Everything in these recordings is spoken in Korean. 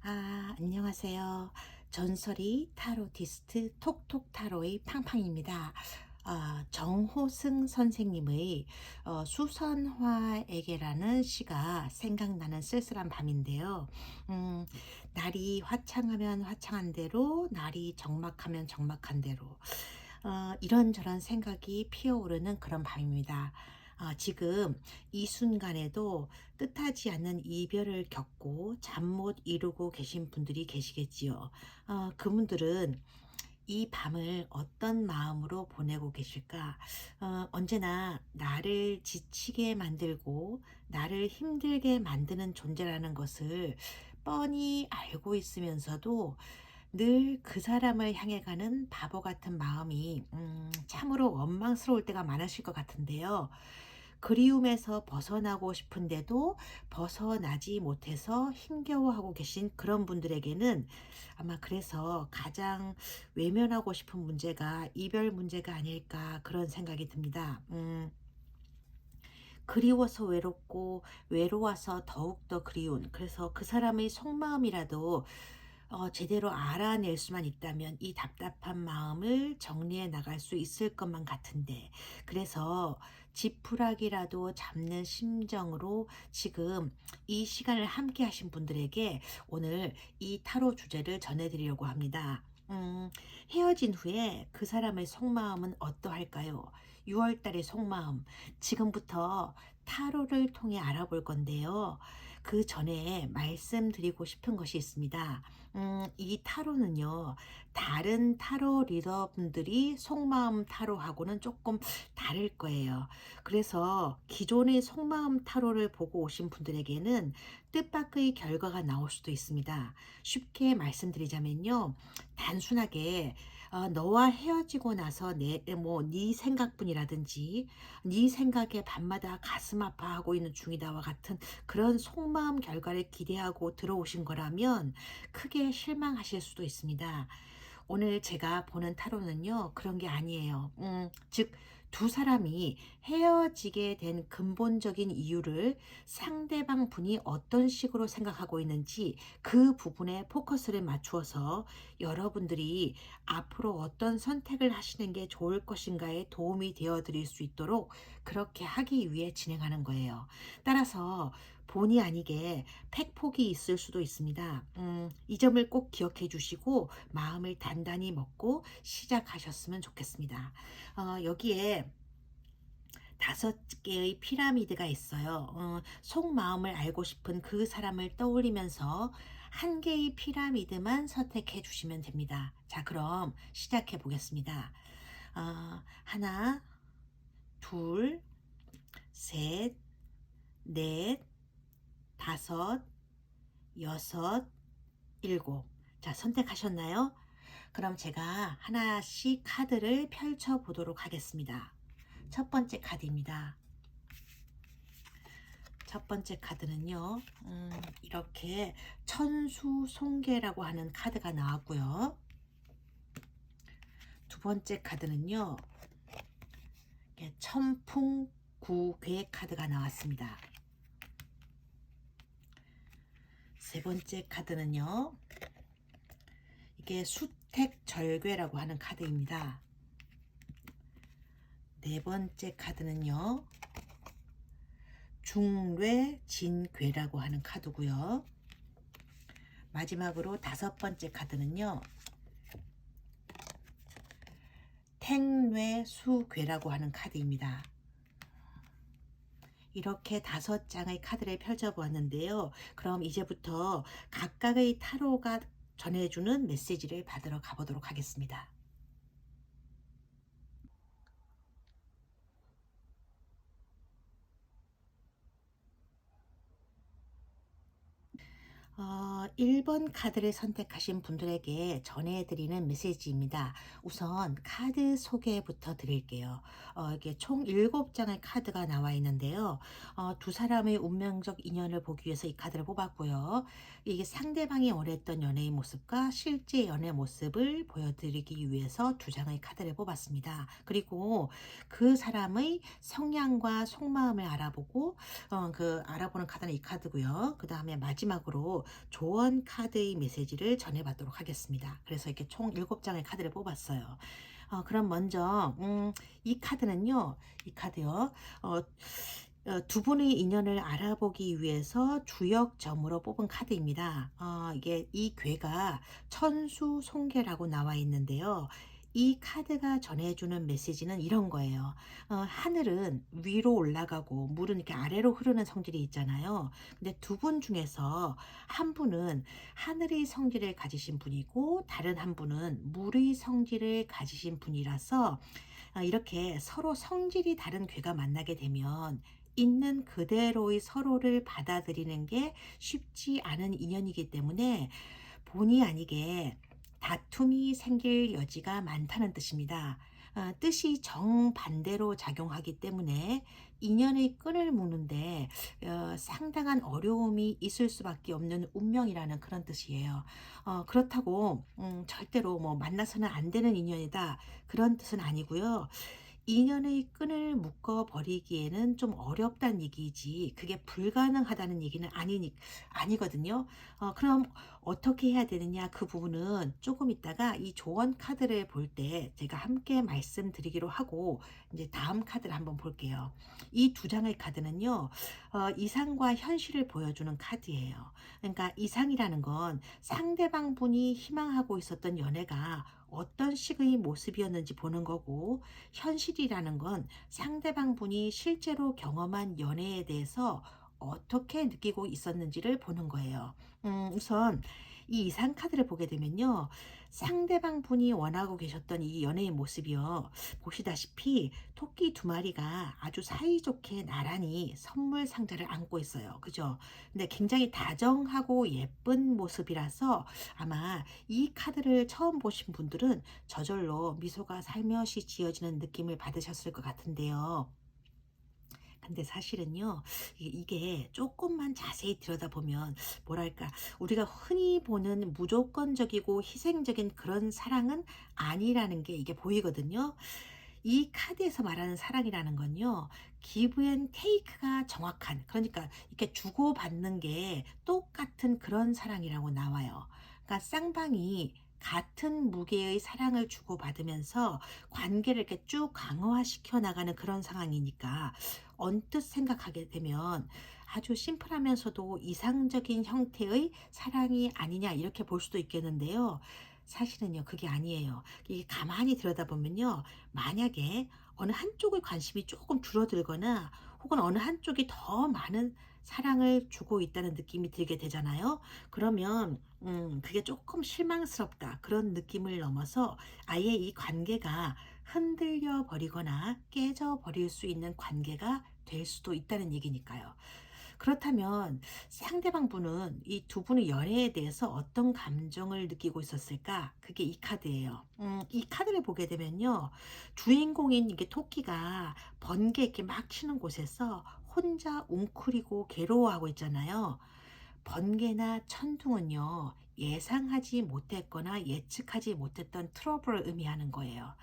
안녕하세요. 전설이 타로티스트 톡톡 타로의 팡팡입니다. 정호승 선생님의 수선화에게라는 시가 생각나는 쓸쓸한 밤인데요. 음, 날이 화창하면 화창한 대로, 날이 적막하면 적막한 대로, 이런저런 생각이 피어오르는 그런 밤입니다. 지금 이 순간에도 뜻하지 않는 이별을 겪고 잠 못 이루고 계신 분들이 계시겠지요. 그분들은 이 밤을 어떤 마음으로 보내고 계실까? 언제나 나를 지치게 만들고 나를 힘들게 만드는 존재라는 것을 뻔히 알고 있으면서도 늘 그 사람을 향해 가는 바보 같은 마음이 참으로 원망스러울 때가 많으실 것 같은데요. 그리움에서 벗어나고 싶은데도 벗어나지 못해서 힘겨워하고 계신 그런 분들에게는 아마 그래서 가장 외면하고 싶은 문제가 이별 문제가 아닐까 그런 생각이 듭니다. 그리워서 외롭고 외로워서 더욱더 그리운, 그래서 그 사람의 속마음이라도 제대로 알아낼 수만 있다면 이 답답한 마음을 정리해 나갈 수 있을 것만 같은데, 그래서 지푸라기라도 잡는 심정으로 지금 이 시간을 함께 하신 분들에게 오늘 이 타로 주제를 전해드리려고 합니다. 헤어진 후에 그 사람의 속마음은 어떠할까요? 6월 달의 속마음, 지금부터 타로를 통해 알아볼 건데요. 그 전에 말씀드리고 싶은 것이 있습니다. 이 타로는요, 다른 타로 리더분들이 속마음 타로하고는 조금 다를 거예요. 그래서 기존의 속마음 타로를 보고 오신 분들에게는 뜻밖의 결과가 나올 수도 있습니다. 쉽게 말씀드리자면요, 단순하게 너와 헤어지고 나서 네 생각뿐이라든지 네 생각에 밤마다 가슴 아파하고 있는 중이다와 같은 그런 속마음 결과를 기대하고 들어오신 거라면 크게 실망하실 수도 있습니다. 오늘 제가 보는 타로는요, 그런 게 아니에요. 즉, 두 사람이 헤어지게 된 근본적인 이유를 상대방 분이 어떤 식으로 생각하고 있는지 그 부분에 포커스를 맞추어서 여러분들이 앞으로 어떤 선택을 하시는 게 좋을 것인가에 도움이 되어 드릴 수 있도록 그렇게 하기 위해 진행하는 거예요. 따라서 본의 아니게 팩폭이 있을 수도 있습니다. 이 점을 꼭 기억해 주시고 마음을 단단히 먹고 시작하셨으면 좋겠습니다. 여기에 5개의 피라미드가 있어요. 속마음을 알고 싶은 그 사람을 떠올리면서 한 개의 피라미드만 선택해 주시면 됩니다. 자, 그럼 시작해 보겠습니다. 하나, 둘, 셋, 넷, 다섯, 여섯, 일곱. 자, 선택하셨나요? 그럼 제가 하나씩 카드를 펼쳐 보도록 하겠습니다. 첫 번째 카드입니다. 첫 번째 카드는요, 이렇게 천수송계라고 하는 카드가 나왔고요. 두 번째 카드는요, 이렇게 천풍구괴 카드가 나왔습니다. 세 번째 카드는요, 이게 수택절괴라고 하는 카드입니다. 네 번째 카드는요, 중뇌진괴라고 하는 카드고요. 마지막으로 다섯 번째 카드는요, 택뇌수괴라고 하는 카드입니다. 이렇게 5장의 카드를 펼쳐보았는데요. 그럼 이제부터 각각의 타로가 전해주는 메시지를 받으러 가보도록 하겠습니다. 1번 카드를 선택하신 분들에게 전해드리는 메시지입니다. 우선 카드 소개부터 드릴게요. 이게 총 7장의 카드가 나와 있는데요. 두 사람의 운명적 인연을 보기 위해서 이 카드를 뽑았고요. 이게 상대방이 원했던 연애의 모습과 실제 연애 모습을 보여드리기 위해서 2장의 카드를 뽑았습니다. 그리고 그 사람의 성향과 속마음을 알아보고 알아보는 카드는 이 카드고요. 그 다음에 마지막으로 조언 카드의 메시지를 전해받도록 하겠습니다. 그래서 이렇게 총 7장의 카드를 뽑았어요. 그럼 먼저 이 카드는요. 이 카드요. 어 두 분의 인연을 알아보기 위해서 주역점으로 뽑은 카드입니다. 이게 이 괴가 천수송계라고 나와 있는데요. 이 카드가 전해주는 메시지는 이런 거예요. 하늘은 위로 올라가고 물은 이렇게 아래로 흐르는 성질이 있잖아요. 근데 두 분 중에서 한 분은 하늘의 성질을 가지신 분이고 다른 한 분은 물의 성질을 가지신 분이라서 이렇게 서로 성질이 다른 괴가 만나게 되면 있는 그대로의 서로를 받아들이는 게 쉽지 않은 인연이기 때문에 본의 아니게 다툼이 생길 여지가 많다는 뜻입니다. 뜻이 정반대로 작용하기 때문에 인연의 끈을 묶는데 상당한 어려움이 있을 수밖에 없는 운명이라는 그런 뜻이에요. 그렇다고 절대로 뭐 만나서는 안 되는 인연이다 그런 뜻은 아니고요. 인연의 끈을 묶어 버리기에는 좀 어렵다는 얘기지 그게 불가능하다는 얘기는 아니거든요. 그럼 어떻게 해야 되느냐 그 부분은 조금 있다가 이 조언 카드를 볼 때 제가 함께 말씀드리기로 하고 이제 다음 카드를 한번 볼게요. 이 두 장의 카드는요. 이상과 현실을 보여주는 카드예요. 그러니까 이상이라는 건 상대방 분이 희망하고 있었던 연애가 어떤 식의 모습이었는지 보는 거고 현실이라는 건 상대방 분이 실제로 경험한 연애에 대해서 어떻게 느끼고 있었는지를 보는 거예요. 우선 이 이상 카드를 보게 되면요. 상대방 분이 원하고 계셨던 이 연애의 모습이요. 보시다시피 토끼 두 마리가 아주 사이좋게 나란히 선물 상자를 안고 있어요. 그죠? 근데 굉장히 다정하고 예쁜 모습이라서 아마 이 카드를 처음 보신 분들은 저절로 미소가 살며시 지어지는 느낌을 받으셨을 것 같은데요. 근데 사실은요, 이게 조금만 자세히 들여다보면, 뭐랄까, 우리가 흔히 보는 무조건적이고 희생적인 그런 사랑은 아니라는 게 이게 보이거든요. 이 카드에서 말하는 사랑이라는 건요, 기브 앤 테이크가 정확한, 그러니까 이렇게 주고받는 게 똑같은 그런 사랑이라고 나와요. 그러니까 쌍방이 같은 무게의 사랑을 주고받으면서 관계를 이렇게 쭉 강화시켜 나가는 그런 상황이니까 언뜻 생각하게 되면 아주 심플하면서도 이상적인 형태의 사랑이 아니냐 이렇게 볼 수도 있겠는데요. 사실은요, 그게 아니에요. 이게 가만히 들여다보면요, 만약에 어느 한쪽의 관심이 조금 줄어들거나 혹은 어느 한쪽이 더 많은 사랑을 주고 있다는 느낌이 들게 되잖아요. 그러면 그게 조금 실망스럽다 그런 느낌을 넘어서 아예 이 관계가 흔들려 버리거나 깨져 버릴 수 있는 관계가 될 수도 있다는 얘기니까요. 그렇다면 상대방 분은 이 두 분의 연애에 대해서 어떤 감정을 느끼고 있었을까? 그게 이 카드예요. 이 카드를 보게 되면요. 주인공인 이게 토끼가 번개 이렇게 막 치는 곳에서 혼자 웅크리고 괴로워하고 있잖아요. 번개나 천둥은요. 예상하지 못했거나 예측하지 못했던 트러블을 의미하는 거예요.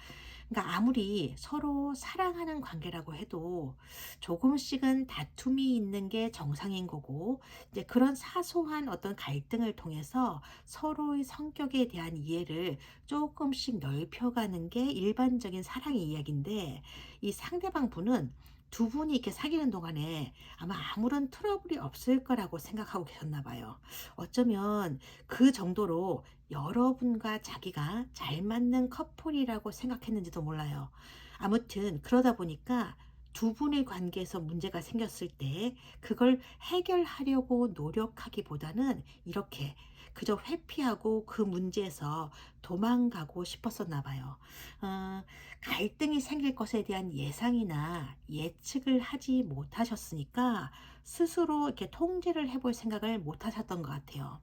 그러니까 아무리 서로 사랑하는 관계라고 해도 조금씩은 다툼이 있는 게 정상인 거고 이제 그런 사소한 어떤 갈등을 통해서 서로의 성격에 대한 이해를 조금씩 넓혀가는 게 일반적인 사랑의 이야기인데 이 상대방 분은 두 분이 이렇게 사귀는 동안에 아마 아무런 트러블이 없을 거라고 생각하고 계셨나 봐요. 어쩌면 그 정도로 여러분과 자기가 잘 맞는 커플이라고 생각했는지도 몰라요. 아무튼 그러다 보니까 두 분의 관계에서 문제가 생겼을 때 그걸 해결하려고 노력하기보다는 이렇게 그저 회피하고 그 문제에서 도망가고 싶었었나 봐요. 어, 갈등이 생길 것에 대한 예상이나 예측을 하지 못하셨으니까 스스로 이렇게 통제를 해볼 생각을 못 하셨던 것 같아요.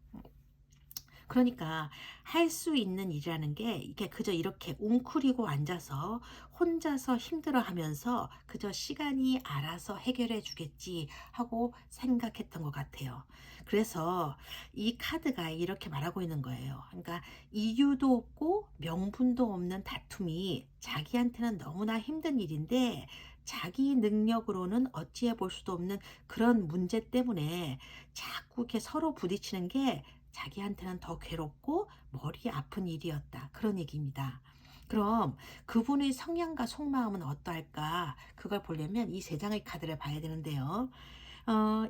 그러니까 할 수 있는 일이라는 게 이게 그저 이렇게 웅크리고 앉아서 혼자서 힘들어하면서 그저 시간이 알아서 해결해 주겠지 하고 생각했던 것 같아요. 그래서 이 카드가 이렇게 말하고 있는 거예요. 그러니까 이유도 없고 명분도 없는 다툼이 자기한테는 너무나 힘든 일인데 자기 능력으로는 어찌해 볼 수도 없는 그런 문제 때문에 자꾸 이렇게 서로 부딪히는 게 자기한테는 더 괴롭고 머리 아픈 일이었다. 그런 얘기입니다. 그럼 그분의 성향과 속마음은 어떠할까? 그걸 보려면 이 세 장의 카드를 봐야 되는데요.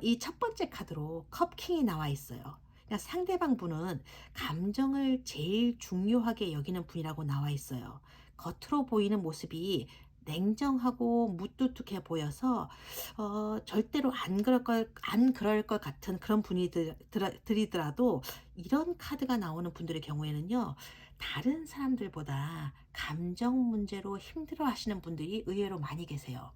이 첫 번째 카드로 컵킹이 나와 있어요. 그러니까 상대방 분은 감정을 제일 중요하게 여기는 분이라고 나와 있어요. 겉으로 보이는 모습이 냉정하고 무뚝뚝해 보여서 절대로 안 그럴 것 같은 그런 분이 들이더라도 이런 카드가 나오는 분들의 경우에는요. 다른 사람들보다 감정 문제로 힘들어하시는 분들이 의외로 많이 계세요.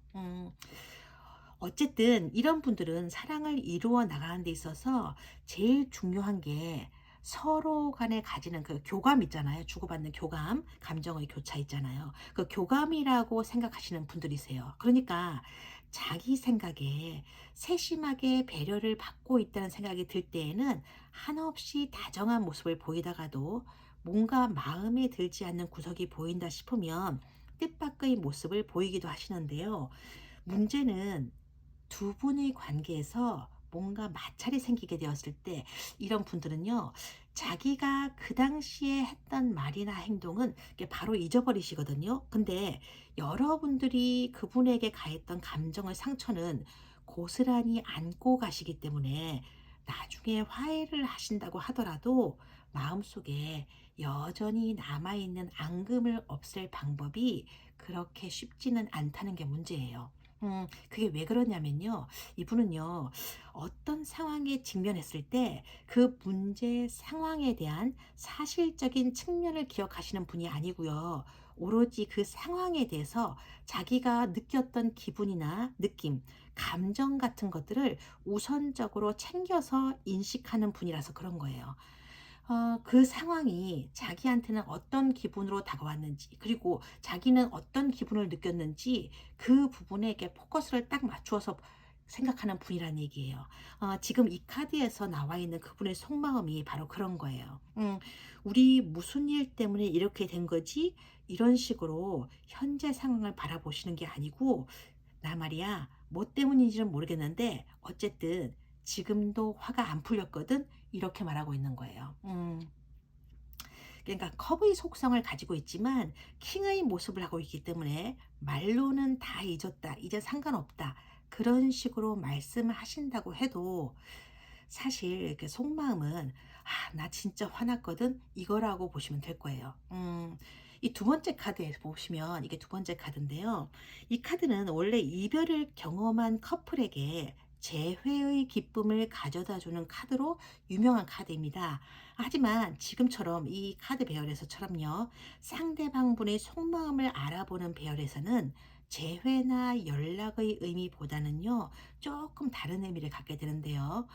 어쨌든 이런 분들은 사랑을 이루어 나가는 데 있어서 제일 중요한 게 서로 간에 가지는 그 교감 있잖아요. 주고받는 교감, 감정의 교차 있잖아요. 그 교감이라고 생각하시는 분들이세요. 그러니까 자기 생각에 세심하게 배려를 받고 있다는 생각이 들 때에는 한없이 다정한 모습을 보이다가도 뭔가 마음에 들지 않는 구석이 보인다 싶으면 뜻밖의 모습을 보이기도 하시는데요. 문제는 두 분의 관계에서 뭔가 마찰이 생기게 되었을 때 이런 분들은요. 자기가 그 당시에 했던 말이나 행동은 이게 바로 잊어버리시거든요. 근데 여러분들이 그분에게 가했던 감정의 상처는 고스란히 안고 가시기 때문에 나중에 화해를 하신다고 하더라도 마음속에 여전히 남아있는 앙금을 없앨 방법이 그렇게 쉽지는 않다는 게 문제예요. 그게 왜 그러냐면요. 이분은요. 어떤 상황에 직면했을 때 그 문제 상황에 대한 사실적인 측면을 기억하시는 분이 아니고요. 오로지 그 상황에 대해서 자기가 느꼈던 기분이나 느낌, 감정 같은 것들을 우선적으로 챙겨서 인식하는 분이라서 그런 거예요. 그 상황이 자기한테는 어떤 기분으로 다가왔는지, 그리고 자기는 어떤 기분을 느꼈는지 그 부분에 이렇게 포커스를 딱 맞추어서 생각하는 분이란 얘기예요. 지금 이 카드에서 나와 있는 그분의 속마음이 바로 그런 거예요. 우리 무슨 일 때문에 이렇게 된 거지? 이런 식으로 현재 상황을 바라보시는 게 아니고, 나 말이야, 뭐 때문인지는 모르겠는데, 어쨌든 지금도 화가 안 풀렸거든? 이렇게 말하고 있는 거예요. 그러니까 컵의 속성을 가지고 있지만 킹의 모습을 하고 있기 때문에 말로는 다 잊었다. 이제 상관없다. 그런 식으로 말씀을 하신다고 해도 사실 이렇게 속마음은 나 진짜 화났거든. 이거라고 보시면 될 거예요. 이 두 번째 카드에 보시면 이게 두 번째 카드인데요. 이 카드는 원래 이별을 경험한 커플에게 재회의 기쁨을 가져다 주는 카드로 유명한 카드입니다. 하지만 지금처럼 이 카드 배열에서처럼요. 상대방 분의 속마음을 알아보는 배열에서는 재회나 연락의 의미보다는요. 조금 다른 의미를 갖게 되는데요.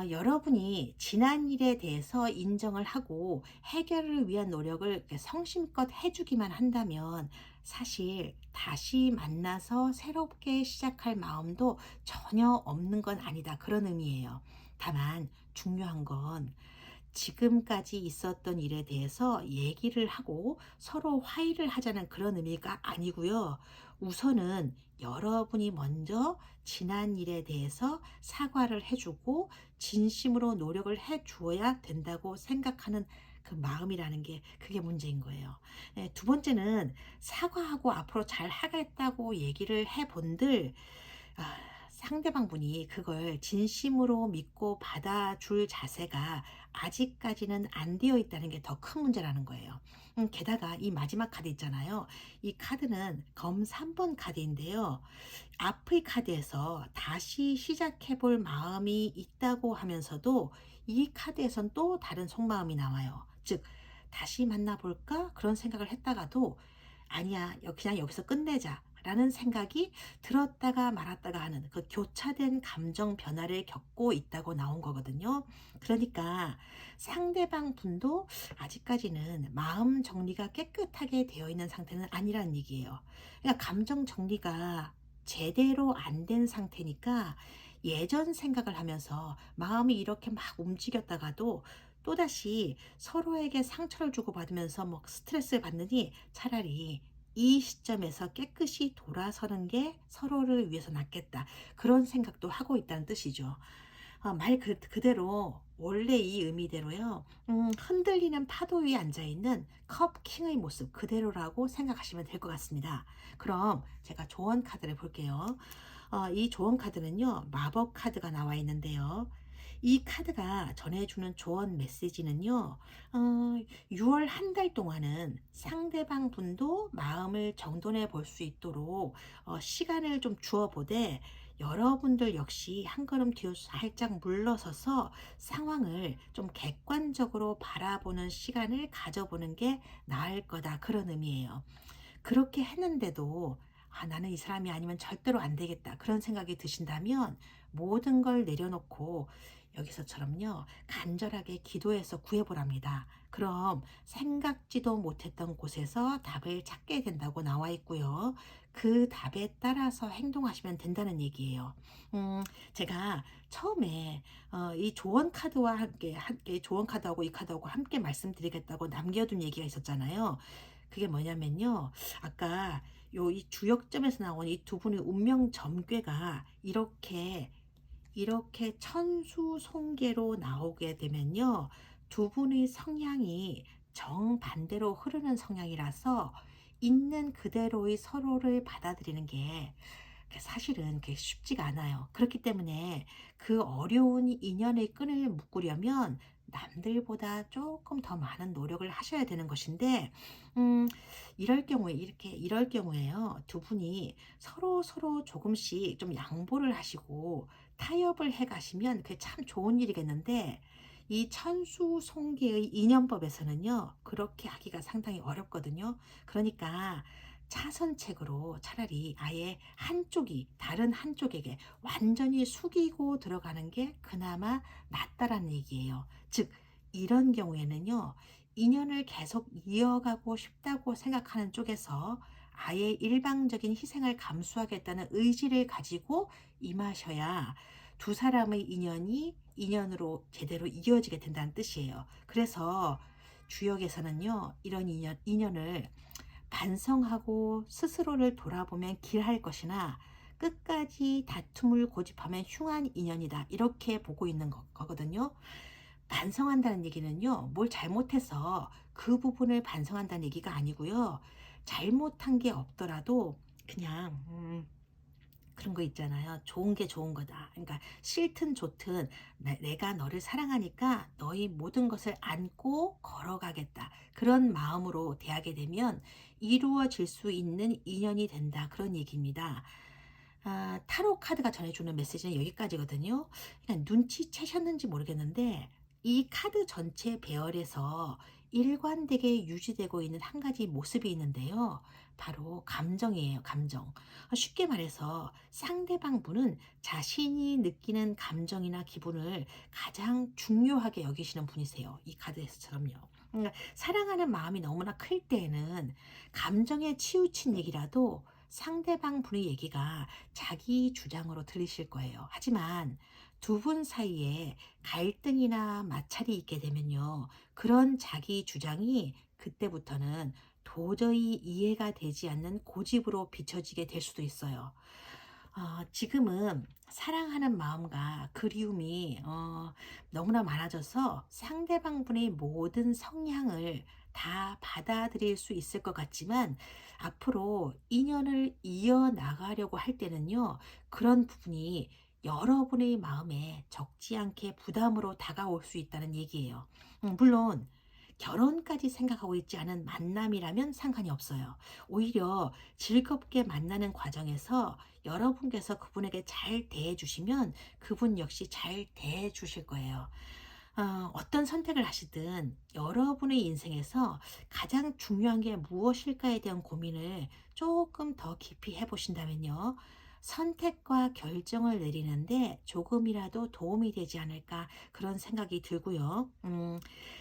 여러분이 지난 일에 대해서 인정을 하고 해결을 위한 노력을 이렇게 성심껏 해주기만 한다면 사실 다시 만나서 새롭게 시작할 마음도 전혀 없는 건 아니다. 그런 의미예요. 다만 중요한 건 지금까지 있었던 일에 대해서 얘기를 하고 서로 화해를 하자는 그런 의미가 아니고요. 우선은 여러분이 먼저 지난 일에 대해서 사과를 해주고 진심으로 노력을 해 주어야 된다고 생각하는 그 마음이라는 게 그게 문제인 거예요. 네, 두 번째는 사과하고 앞으로 잘 하겠다고 얘기를 해 본들 상대방 분이 그걸 진심으로 믿고 받아줄 자세가 아직까지는 안 되어 있다는 게 더 큰 문제라는 거예요. 게다가 이 마지막 카드 있잖아요. 이 카드는 검 3번 카드인데요. 앞의 카드에서 다시 시작해 볼 마음이 있다고 하면서도 이 카드에선 또 다른 속마음이 나와요. 즉, 다시 만나볼까? 그런 생각을 했다가도 아니야, 그냥 여기서 끝내자. 라는 생각이 들었다가 말았다가 하는 그 교차된 감정 변화를 겪고 있다고 나온 거거든요. 그러니까 상대방 분도 아직까지는 마음 정리가 깨끗하게 되어 있는 상태는 아니라는 얘기예요. 그러니까 감정 정리가 제대로 안 된 상태니까 예전 생각을 하면서 마음이 이렇게 막 움직였다가도 또다시 서로에게 상처를 주고받으면서 뭐 스트레스를 받느니 차라리 이 시점에서 깨끗이 돌아서는 게 서로를 위해서 낫겠다. 그런 생각도 하고 있다는 뜻이죠. 말 그대로 원래 이 의미대로요. 흔들리는 파도 위에 앉아 있는 컵 킹의 모습 그대로라고 생각하시면 될 것 같습니다. 그럼 제가 조언 카드를 볼게요. 이 조언 카드는요. 마법 카드가 나와 있는데요. 이 카드가 전해주는 조언 메시지는요. 6월 한 달 동안은 상대방 분도 마음을 정돈해 볼 수 있도록 시간을 좀 주어 보되, 여러분들 역시 한 걸음 뒤로 살짝 물러서서 상황을 좀 객관적으로 바라보는 시간을 가져보는 게 나을 거다. 그런 의미예요. 그렇게 했는데도 '아 나는 이 사람이 아니면 절대로 안 되겠다.' 그런 생각이 드신다면 모든 걸 내려놓고 여기서처럼요. 간절하게 기도해서 구해 보랍니다. 그럼 생각지도 못했던 곳에서 답을 찾게 된다고 나와 있고요. 그 답에 따라서 행동하시면 된다는 얘기예요. 제가 처음에 이 조언 카드와 함께 조언 카드하고 이 카드하고 함께 말씀드리겠다고 남겨둔 얘기가 있었잖아요. 그게 뭐냐면요. 아까 요 이 주역점에서 나온 이 두 분의 운명 점괘가 이렇게 천수송계로 나오게 되면요. 두 분의 성향이 정반대로 흐르는 성향이라서 있는 그대로의 서로를 받아들이는 게 사실은 그게 쉽지가 않아요. 그렇기 때문에 그 어려운 인연의 끈을 묶으려면 남들보다 조금 더 많은 노력을 하셔야 되는 것인데, 음, 이럴 경우에요. 두 분이 서로 조금씩 좀 양보를 하시고 타협을 해 가시면 그게 참 좋은 일이겠는데, 이 천수송계의 인연법에서는요, 그렇게 하기가 상당히 어렵거든요. 그러니까 차선책으로 차라리 아예 다른 한쪽에게 완전히 숙이고 들어가는 게 그나마 낫다라는 얘기예요. 즉, 이런 경우에는요, 인연을 계속 이어가고 싶다고 생각하는 쪽에서 아예 일방적인 희생을 감수하겠다는 의지를 가지고 임하셔야 두 사람의 인연으로 제대로 이어지게 된다는 뜻이에요. 그래서 주역에서는요, 이런 인연을 반성하고 스스로를 돌아보면 길할 것이나 끝까지 다툼을 고집하면 흉한 인연이다. 이렇게 보고 있는 거거든요. 반성한다는 얘기는요, 뭘 잘못해서 그 부분을 반성한다는 얘기가 아니고요. 잘못한 게 없더라도 그냥 그런 거 있잖아요. 좋은 게 좋은 거다. 그러니까 싫든 좋든 내가 너를 사랑하니까 너의 모든 것을 안고 걸어가겠다. 그런 마음으로 대하게 되면 이루어질 수 있는 인연이 된다. 그런 얘기입니다. 타로 카드가 전해주는 메시지는 여기까지거든요. 그냥 눈치채셨는지 모르겠는데 이 카드 전체 배열에서 일관되게 유지되고 있는 한 가지 모습이 있는데요. 바로 감정이에요, 감정. 쉽게 말해서 상대방 분은 자신이 느끼는 감정이나 기분을 가장 중요하게 여기시는 분이세요. 이 카드에서처럼요. 사랑하는 마음이 너무나 클 때에는 감정에 치우친 얘기라도 상대방 분의 얘기가 자기 주장으로 들리실 거예요. 하지만 두 분 사이에 갈등이나 마찰이 있게 되면요. 그런 자기 주장이 그때부터는 도저히 이해가 되지 않는 고집으로 비춰지게 될 수도 있어요. 지금은 사랑하는 마음과 그리움이 너무나 많아져서 상대방 분의 모든 성향을 다 받아들일 수 있을 것 같지만, 앞으로 인연을 이어나가려고 할 때는요, 그런 부분이 여러분의 마음에 적지 않게 부담으로 다가올 수 있다는 얘기예요. 물론 결혼까지 생각하고 있지 않은 만남이라면 상관이 없어요. 오히려 즐겁게 만나는 과정에서 여러분께서 그분에게 잘 대해 주시면 그분 역시 잘 대해 주실 거예요. 어떤 선택을 하시든 여러분의 인생에서 가장 중요한 게 무엇일까에 대한 고민을 조금 더 깊이 해 보신다면요. 선택과 결정을 내리는데 조금이라도 도움이 되지 않을까 그런 생각이 들고요.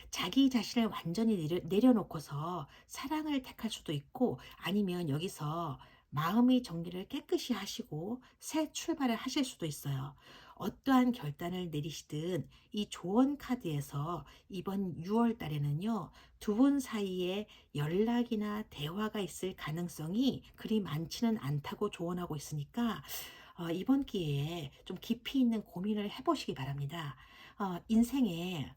자기 자신을 완전히 내려놓고서 사랑을 택할 수도 있고, 아니면 여기서 마음의 정리를 깨끗이 하시고 새 출발을 하실 수도 있어요. 어떠한 결단을 내리시든 이 조언 카드에서 이번 6월 달에는요, 두 분 사이에 연락이나 대화가 있을 가능성이 그리 많지는 않다고 조언하고 있으니까 이번 기회에 좀 깊이 있는 고민을 해 보시기 바랍니다. 인생에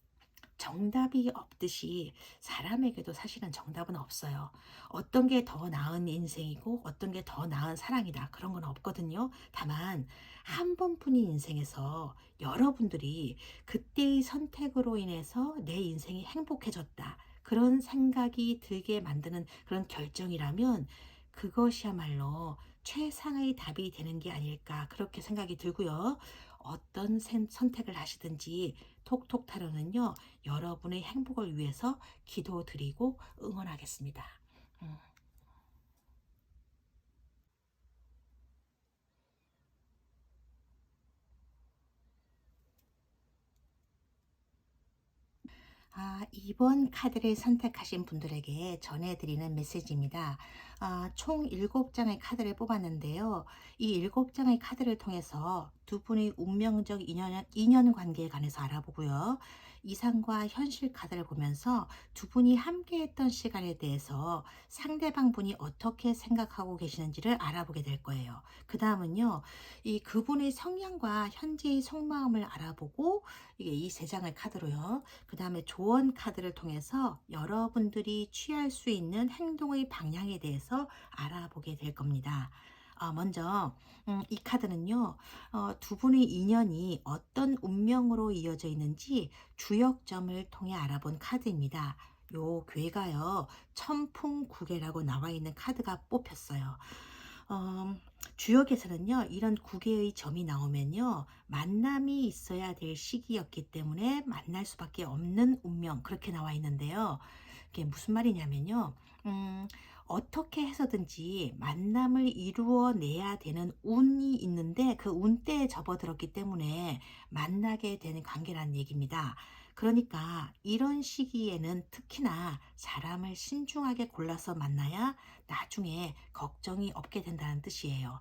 정답이 없듯이 사람에게도 사실은 정답은 없어요. 어떤 게 더 나은 인생이고 어떤 게 더 나은 사랑이다. 그런 건 없거든요. 다만 한 번뿐인 인생에서 여러분들이 그때의 선택으로 인해서 내 인생이 행복해졌다. 그런 생각이 들게 만드는 그런 결정이라면 그것이야말로 최상의 답이 되는 게 아닐까 그렇게 생각이 들고요. 어떤 선택을 하시든지 톡톡 타로는요, 여러분의 행복을 위해서 기도드리고 응원하겠습니다. 음. 이번 카드를 선택하신 분들에게 전해드리는 메시지입니다. 총 7장의 카드를 뽑았는데요. 이 7장의 카드를 통해서 두 분의 운명적 인연 관계에 관해서 알아보고요. 이상과 현실 카드를 보면서 두 분이 함께했던 시간에 대해서 상대방 분이 어떻게 생각하고 계시는지를 알아보게 될 거예요. 그 다음은요, 이 그분의 성향과 현재의 속마음을 알아보고 이게 이 세 장의 카드로요. 그 다음에 조언 카드를 통해서 여러분들이 취할 수 있는 행동의 방향에 대해서 알아보게 될 겁니다. 먼저 이 카드는요, 두 분의 인연이 어떤 운명으로 이어져 있는지 주역점을 통해 알아본 카드입니다. 요 괴가요, 천풍구계라고 나와 있는 카드가 뽑혔어요. 주역에서는요, 이런 구 개의 점이 나오면요, 만남이 있어야 될 시기였기 때문에 만날 수밖에 없는 운명, 그렇게 나와 있는데요. 이게 무슨 말이냐면요, 음, 어떻게 해서든지 만남을 이루어내야 되는 운이 있는데 그 운때에 접어들었기 때문에 만나게 되는 관계라는 얘기입니다. 그러니까 이런 시기에는 특히나 사람을 신중하게 골라서 만나야 나중에 걱정이 없게 된다는 뜻이에요.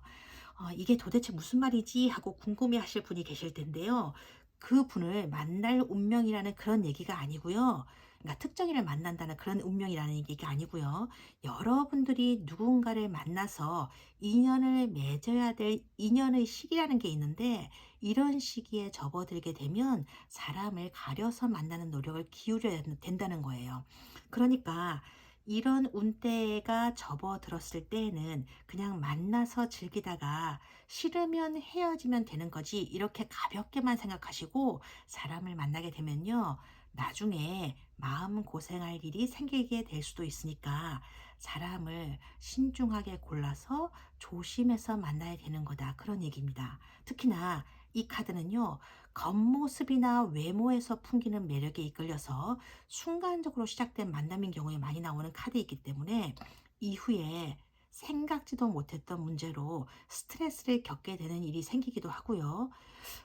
이게 도대체 무슨 말이지 하고 궁금해 하실 분이 계실 텐데요. 그 분을 만날 운명이라는 그런 얘기가 아니고요. 그러니까 특정인을 만난다는 그런 운명이라는 얘기가 아니고요. 여러분들이 누군가를 만나서 인연을 맺어야 될 인연의 시기라는 게 있는데 이런 시기에 접어들게 되면 사람을 가려서 만나는 노력을 기울여야 된다는 거예요. 그러니까 이런 운때가 접어들었을 때에는 그냥 만나서 즐기다가 싫으면 헤어지면 되는 거지 이렇게 가볍게만 생각하시고 사람을 만나게 되면요. 나중에 마음 고생할 일이 생기게 될 수도 있으니까 사람을 신중하게 골라서 조심해서 만나야 되는 거다. 그런 얘기입니다. 특히나 이 카드는요. 겉모습이나 외모에서 풍기는 매력에 이끌려서 순간적으로 시작된 만남인 경우에 많이 나오는 카드이기 때문에 이후에 생각지도 못했던 문제로 스트레스를 겪게 되는 일이 생기기도 하고요.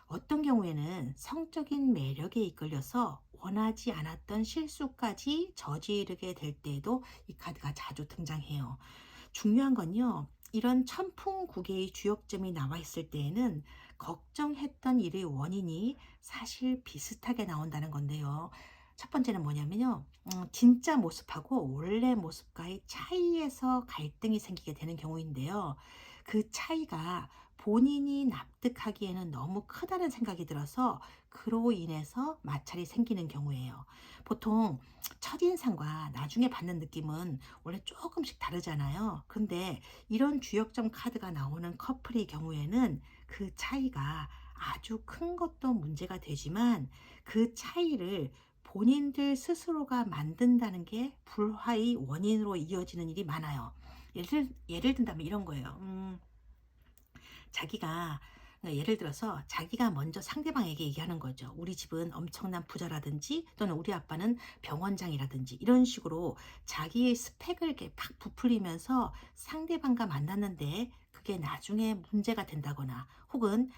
어떤 경우에는 성적인 매력에 이끌려서 원하지 않았던 실수까지 저지르게 될 때에도 이 카드가 자주 등장해요. 중요한 건요. 이런 천풍국의 주역점이 나와 있을 때에는 걱정했던 일의 원인이 사실 비슷하게 나온다는 건데요. 첫 번째는 뭐냐면요. 진짜 모습하고 원래 모습과의 차이에서 갈등이 생기게 되는 경우인데요. 그 차이가 본인이 납득하기에는 너무 크다는 생각이 들어서 그로 인해서 마찰이 생기는 경우예요. 보통 첫인상과 나중에 받는 느낌은 원래 조금씩 다르잖아요. 근데 이런 주역점 카드가 나오는 커플의 경우에는 그 차이가 아주 큰 것도 문제가 되지만 그 차이를 본인들 스스로가 만든다는 게 불화의 원인으로 이어지는 일이 많아요. 예를 든다면 이런 거예요. 자기가 예를 들어서 자기가 먼저 상대방에게 얘기하는 거죠. 우리 집은 엄청난 부자라든지 또는 우리 아빠는 병원장이라든지 이런 식으로 자기의 스펙을 이렇게 팍 부풀리면서 상대방과 만났는데 그게 나중에 문제가 된다거나 혹은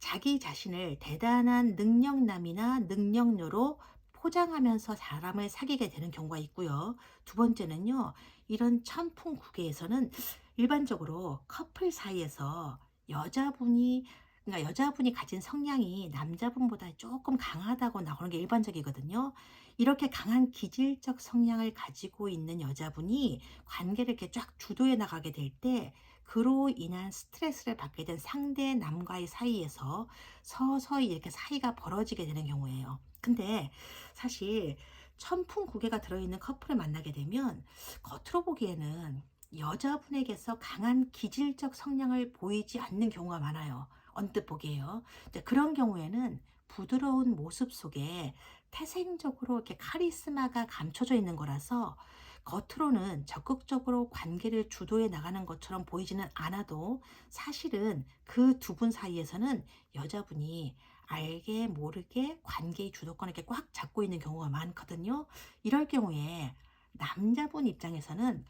자기 자신을 대단한 능력남이나 능력녀로 포장하면서 사람을 사귀게 되는 경우가 있고요. 두 번째는요. 이런 천풍국에서는 일반적으로 커플 사이에서 여자분이 그러니까 여자분이 가진 성향이 남자분보다 조금 강하다고 나오는 게 일반적이거든요. 이렇게 강한 기질적 성향을 가지고 있는 여자분이 관계를 이렇게 쫙 주도해 나가게 될 때 그로 인한 스트레스를 받게 된 상대 남과의 사이에서 서서히 이렇게 사이가 벌어지게 되는 경우예요. 근데 사실 천풍국예가 들어있는 커플을 만나게 되면 겉으로 보기에는 여자분에게서 강한 기질적 성향을 보이지 않는 경우가 많아요. 언뜻 보기에요. 이제 그런 경우에는 부드러운 모습 속에 태생적으로 이렇게 카리스마가 감춰져 있는 거라서 겉으로는 적극적으로 관계를 주도해 나가는 것처럼 보이지는 않아도 사실은 그 두 분 사이에서는 여자분이 알게 모르게 관계의 주도권을 이렇게 꽉 잡고 있는 경우가 많거든요. 이럴 경우에 남자분 입장에서는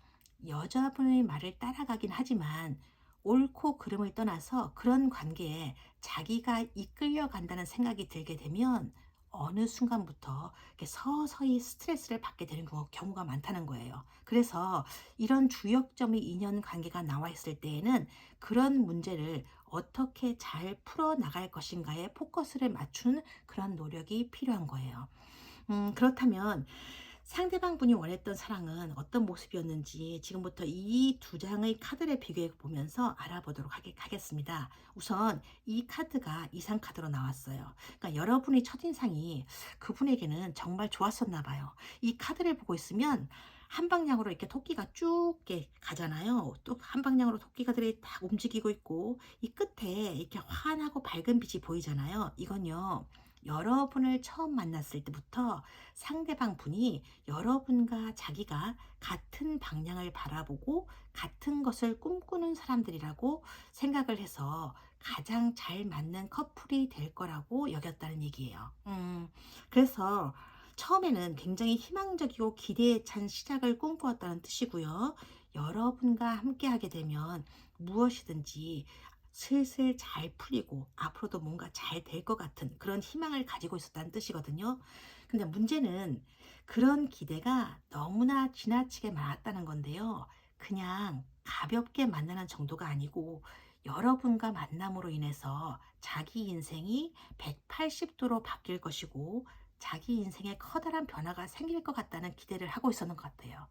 여자분의 말을 따라가긴 하지만 옳고 그름을 떠나서 그런 관계에 자기가 이끌려 간다는 생각이 들게 되면 어느 순간부터 이렇게 서서히 스트레스를 받게 되는 경우가 많다는 거예요. 그래서 이런 주역점이 인연 관계가 나와 있을 때에는 그런 문제를 어떻게 잘 풀어 나갈 것인가에 포커스를 맞추는 그런 노력이 필요한 거예요. 그렇다면 상대방 분이 원했던 사랑은 어떤 모습이었는지 지금부터 이 두 장의 카드를 비교해 보면서 알아보도록 하겠습니다. 우선 이 카드가 이상 카드로 나왔어요. 그러니까 여러분의 첫인상이 그분에게는 정말 좋았었나 봐요. 이 카드를 보고 있으면 한 방향으로 이렇게 토끼가 쭉 이렇게 가잖아요. 또 한 방향으로 토끼가들이 딱 움직이고 있고 이 끝에 이렇게 환하고 밝은 빛이 보이잖아요. 이건요. 여러분을 처음 만났을 때부터 상대방 분이 여러분과 자기가 같은 방향을 바라보고 같은 것을 꿈꾸는 사람들이라고 생각을 해서 가장 잘 맞는 커플이 될 거라고 여겼다는 얘기예요. 그래서 처음에는 굉장히 희망적이고 기대에 찬 시작을 꿈꾸었다는 뜻이고요. 여러분과 함께 하게 되면 무엇이든지 슬슬 잘 풀리고 앞으로도 뭔가 잘 될 것 같은 그런 희망을 가지고 있었다는 뜻이거든요. 근데 문제는 그런 기대가 너무나 지나치게 많았다는 건데요. 그냥 가볍게 만나는 정도가 아니고 여러분과 만남으로 인해서 자기 인생이 180도로 바뀔 것이고 자기 인생에 커다란 변화가 생길 것 같다는 기대를 하고 있었는 것 같아요.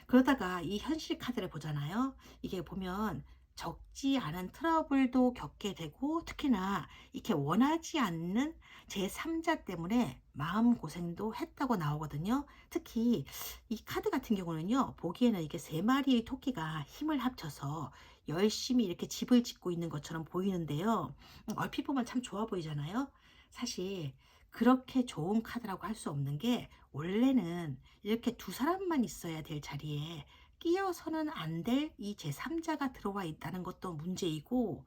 그러다가 이 현실 카드를 보잖아요. 이게 보면 적지 않은 트러블도 겪게 되고 특히나 이렇게 원하지 않는 제3자 때문에 마음고생도 했다고 나오거든요. 특히 이 카드 같은 경우는요. 보기에는 이게 세 마리의 토끼가 힘을 합쳐서 열심히 이렇게 집을 짓고 있는 것처럼 보이는데요. 얼핏 보면 참 좋아 보이잖아요. 사실 그렇게 좋은 카드라고 할 수 없는 게 원래는 이렇게 두 사람만 있어야 될 자리에 끼어서는 안 될 이 제3자가 들어와 있다는 것도 문제이고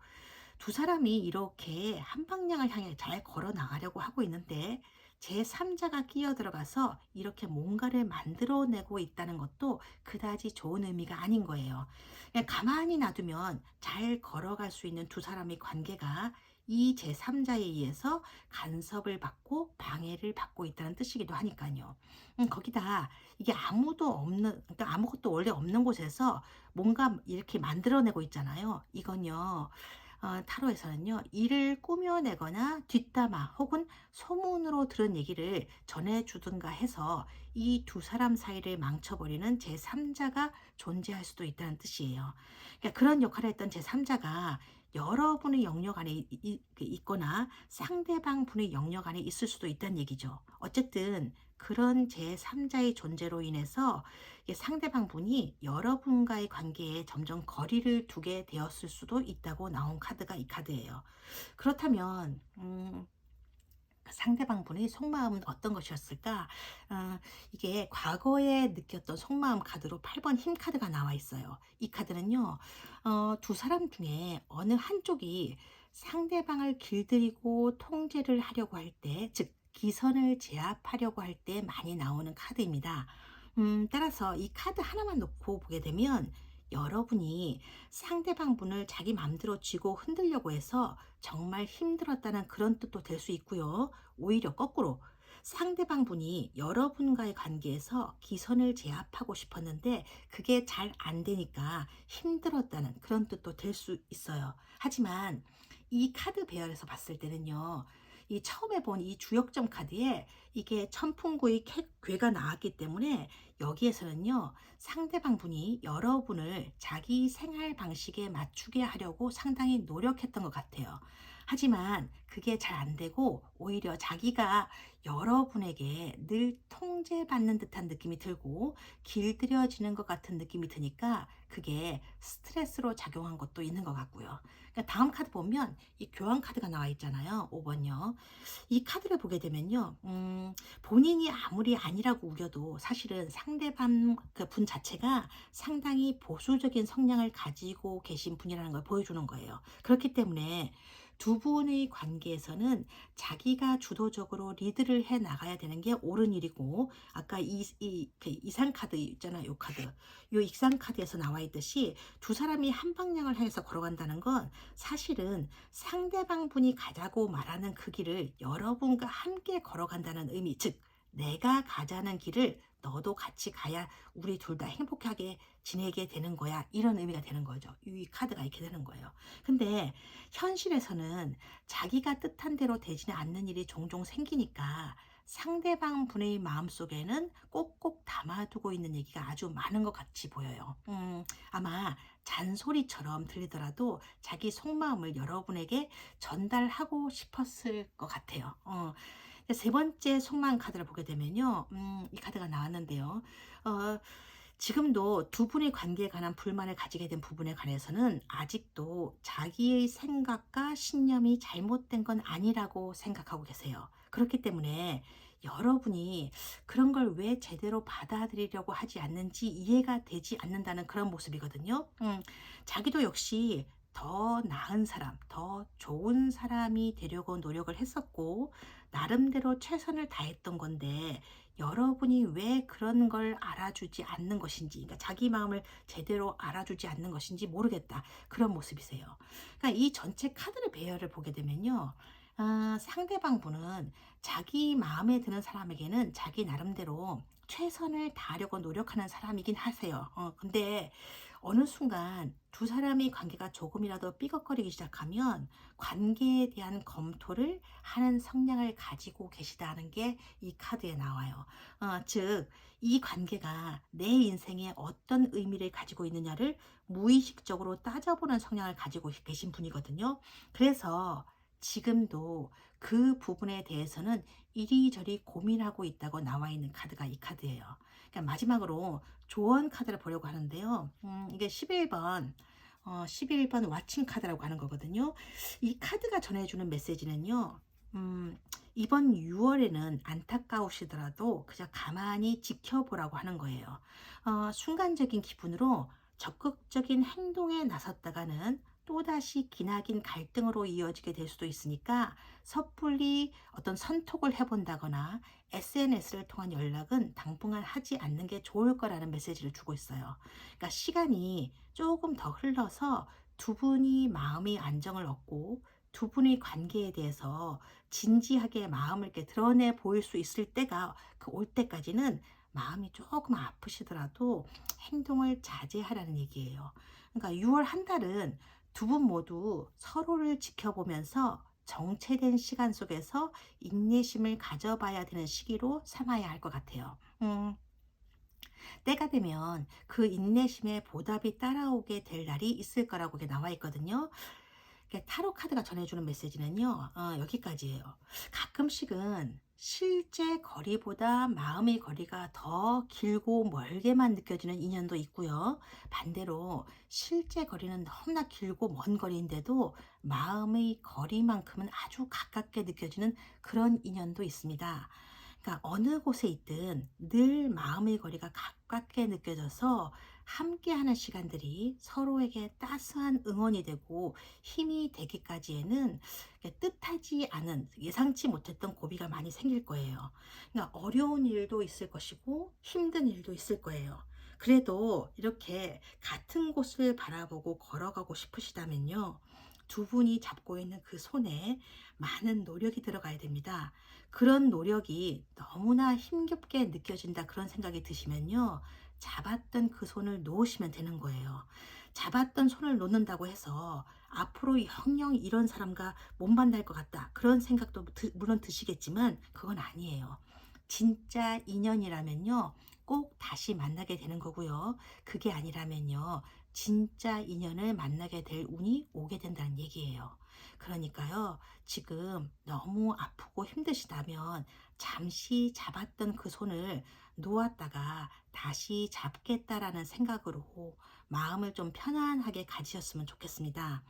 두 사람이 이렇게 한 방향을 향해 잘 걸어 나가려고 하고 있는데 제3자가 끼어 들어가서 이렇게 뭔가를 만들어내고 있다는 것도 그다지 좋은 의미가 아닌 거예요. 그냥 가만히 놔두면 잘 걸어갈 수 있는 두 사람의 관계가 이 제3자에 의해서 간섭을 받고 방해를 받고 있다는 뜻이기도 하니까요. 거기다 이게 아무도 없는, 그러니까 아무것도 원래 없는 곳에서 뭔가 이렇게 만들어내고 있잖아요. 이건요. 타로에서는요. 일을 꾸며내거나 뒷담화 혹은 소문으로 들은 얘기를 전해주든가 해서 이 두 사람 사이를 망쳐버리는 제3자가 존재할 수도 있다는 뜻이에요. 그러니까 그런 역할을 했던 제3자가 여러분의 영역 안에 있거나 상대방 분의 영역 안에 있을 수도 있다는 얘기죠. 어쨌든 그런 제3자의 존재로 인해서 이게 상대방 분이 여러분과의 관계에 점점 거리를 두게 되었을 수도 있다고 나온 카드가 이 카드예요. 그렇다면 그 상대방 분의 속마음은 어떤 것이었을까? 이게 과거에 느꼈던 속마음 카드로 8번 힘 카드가 나와 있어요. 이 카드는요. 두 사람 중에 어느 한쪽이 상대방을 길들이고 통제를 하려고 할 때, 즉 기선을 제압하려고 할 때 많이 나오는 카드입니다. 따라서 이 카드 하나만 놓고 보게 되면 여러분이 상대방 분을 자기 맘대로 쥐고 흔들려고 해서 정말 힘들었다는 그런 뜻도 될 수 있고요. 오히려 거꾸로 상대방 분이 여러분과의 관계에서 기선을 제압하고 싶었는데 그게 잘 안 되니까 힘들었다는 그런 뜻도 될 수 있어요. 하지만 이 카드 배열에서 봤을 때는요. 이 처음에 본 이 주역점 카드에 이게 천풍구의 괴가 나왔기 때문에 여기에서는요. 상대방 분이 여러분을 자기 생활 방식에 맞추게 하려고 상당히 노력했던 것 같아요. 하지만 그게 잘 안 되고 오히려 자기가 여러분에게 늘 통제받는 듯한 느낌이 들고 길들여지는 것 같은 느낌이 드니까 그게 스트레스로 작용한 것도 있는 것 같고요. 그러니까 다음 카드 보면 이 교환 카드가 나와 있잖아요. 5번요. 이 카드를 보게 되면요. 본인이 아무리 아니라고 우겨도 사실은 상대방 그 분 자체가 상당히 보수적인 성향을 가지고 계신 분이라는 걸 보여주는 거예요. 그렇기 때문에 두 분의 관계에서는 자기가 주도적으로 리드를 해 나가야 되는 게 옳은 일이고 아까 그 이상 카드 있잖아요. 요 카드. 요 익산 카드에서 나와 있듯이 두 사람이 한 방향을 향해서 걸어간다는 건 사실은 상대방 분이 가자고 말하는 그 길을 여러분과 함께 걸어간다는 의미, 즉 내가 가자는 길을 너도 같이 가야 우리 둘 다 행복하게 지내게 되는 거야. 이런 의미가 되는 거죠. 이 카드가 이렇게 되는 거예요. 근데 현실에서는 자기가 뜻한 대로 되지는 않는 일이 종종 생기니까 상대방 분의 마음속에는 꼭꼭 담아두고 있는 얘기가 아주 많은 것 같이 보여요. 아마 잔소리처럼 들리더라도 자기 속마음을 여러분에게 전달하고 싶었을 것 같아요. 세 번째 속마음 카드를 보게 되면요. 이 카드가 나왔는데요. 어, 지금도 두 분의 관계에 관한 불만을 가지게 된 부분에 관해서는 아직도 자기의 생각과 신념이 잘못된 건 아니라고 생각하고 계세요. 그렇기 때문에 여러분이 그런 걸 왜 제대로 받아들이려고 하지 않는지 이해가 되지 않는다는 그런 모습이거든요. 자기도 역시 더 나은 사람, 더 좋은 사람이 되려고 노력을 했었고, 나름대로 최선을 다했던 건데, 여러분이 왜 그런 걸 알아주지 않는 것인지, 그러니까 자기 마음을 제대로 알아주지 않는 것인지 모르겠다. 그런 모습이세요. 그러니까 이 전체 카드의 배열을 보게 되면요. 상대방 분은 자기 마음에 드는 사람에게는 자기 나름대로 최선을 다하려고 노력하는 사람이긴 하세요. 근데 어느 순간 두 사람의 관계가 조금이라도 삐걱거리기 시작하면 관계에 대한 검토를 하는 성향을 가지고 계시다는 게 이 카드에 나와요. 즉, 이 관계가 내 인생에 어떤 의미를 가지고 있느냐를 무의식적으로 따져보는 성향을 가지고 계신 분이거든요. 그래서 지금도 그 부분에 대해서는 이리저리 고민하고 있다고 나와 있는 카드가 이 카드예요. 그러니까 마지막으로 조언 카드를 보려고 하는데요. 이게 11번, 11번 와칭 카드라고 하는 거거든요. 이 카드가 전해주는 메시지는요. 이번 6월에는 안타까우시더라도 그저 가만히 지켜보라고 하는 거예요. 순간적인 기분으로 적극적인 행동에 나섰다가는 또다시 기나긴 갈등으로 이어지게 될 수도 있으니까 섣불리 어떤 선톡을 해본다거나 SNS를 통한 연락은 당분간 하지 않는 게 좋을 거라는 메시지를 주고 있어요. 그러니까 시간이 조금 더 흘러서 두 분이 마음의 안정을 얻고 두 분의 관계에 대해서 진지하게 마음을 이렇게 드러내 보일 수 있을 때가 그 올 때까지는 마음이 조금 아프시더라도 행동을 자제하라는 얘기예요. 그러니까 6월 한 달은 두 분 모두 서로를 지켜보면서 정체된 시간 속에서 인내심을 가져봐야 되는 시기로 삼아야 할 것 같아요. 때가 되면 그 인내심의 보답이 따라오게 될 날이 있을 거라고 이게 나와 있거든요. 타로 카드가 전해주는 메시지는요, 여기까지예요. 가끔씩은 실제 거리보다 마음의 거리가 더 길고 멀게만 느껴지는 인연도 있고요. 반대로 실제 거리는 너무나 길고 먼 거리인데도 마음의 거리만큼은 아주 가깝게 느껴지는 그런 인연도 있습니다. 그러니까 어느 곳에 있든 늘 마음의 거리가 가깝게 느껴져서 함께하는 시간들이 서로에게 따스한 응원이 되고 힘이 되기까지에는 뜻하지 않은 예상치 못했던 고비가 많이 생길 거예요. 그러니까 어려운 일도 있을 것이고 힘든 일도 있을 거예요. 그래도 이렇게 같은 곳을 바라보고 걸어가고 싶으시다면요. 두 분이 잡고 있는 그 손에 많은 노력이 들어가야 됩니다. 그런 노력이 너무나 힘겹게 느껴진다 그런 생각이 드시면요. 잡았던 그 손을 놓으시면 되는 거예요. 잡았던 손을 놓는다고 해서 앞으로 영영 이런 사람과 못 만날 것 같다. 그런 생각도 물론 드시겠지만 그건 아니에요. 진짜 인연이라면요. 꼭 다시 만나게 되는 거고요. 그게 아니라면요. 진짜 인연을 만나게 될 운이 오게 된다는 얘기예요. 그러니까요. 지금 너무 아프고 힘드시다면 잠시 잡았던 그 손을 놓았다가 다시 잡겠다라는 생각으로 마음을 좀 편안하게 가지셨으면 좋겠습니다.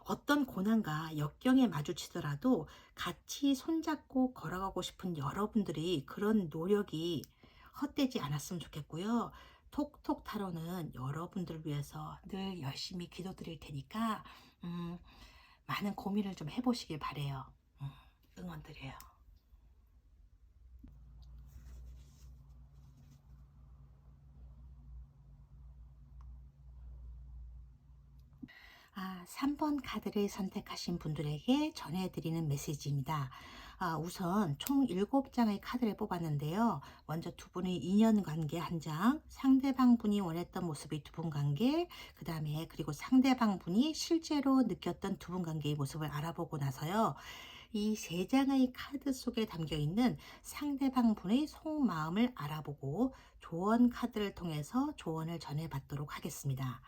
어떤 고난과 역경에 마주치더라도 같이 손잡고 걸어가고 싶은 여러분들이 그런 노력이 헛되지 않았으면 좋겠고요. 톡톡 타로는 여러분들 위해서 늘 열심히 기도드릴 테니까 음, 많은 고민을 좀 해보시길 바래요. 음, 응원드려요. 아, 3번 카드를 선택하신 분들에게 전해드리는 메시지입니다. 우선 총 7장의 카드를 뽑았는데요. 먼저 두 분의 인연 관계 한 장, 상대방 분이 원했던 모습의 두 분 관계, 그 다음에 그리고 상대방 분이 실제로 느꼈던 두 분 관계의 모습을 알아보고 나서요. 이 세 장의 카드 속에 담겨 있는 상대방 분의 속마음을 알아보고 조언 카드를 통해서 조언을 전해받도록 하겠습니다.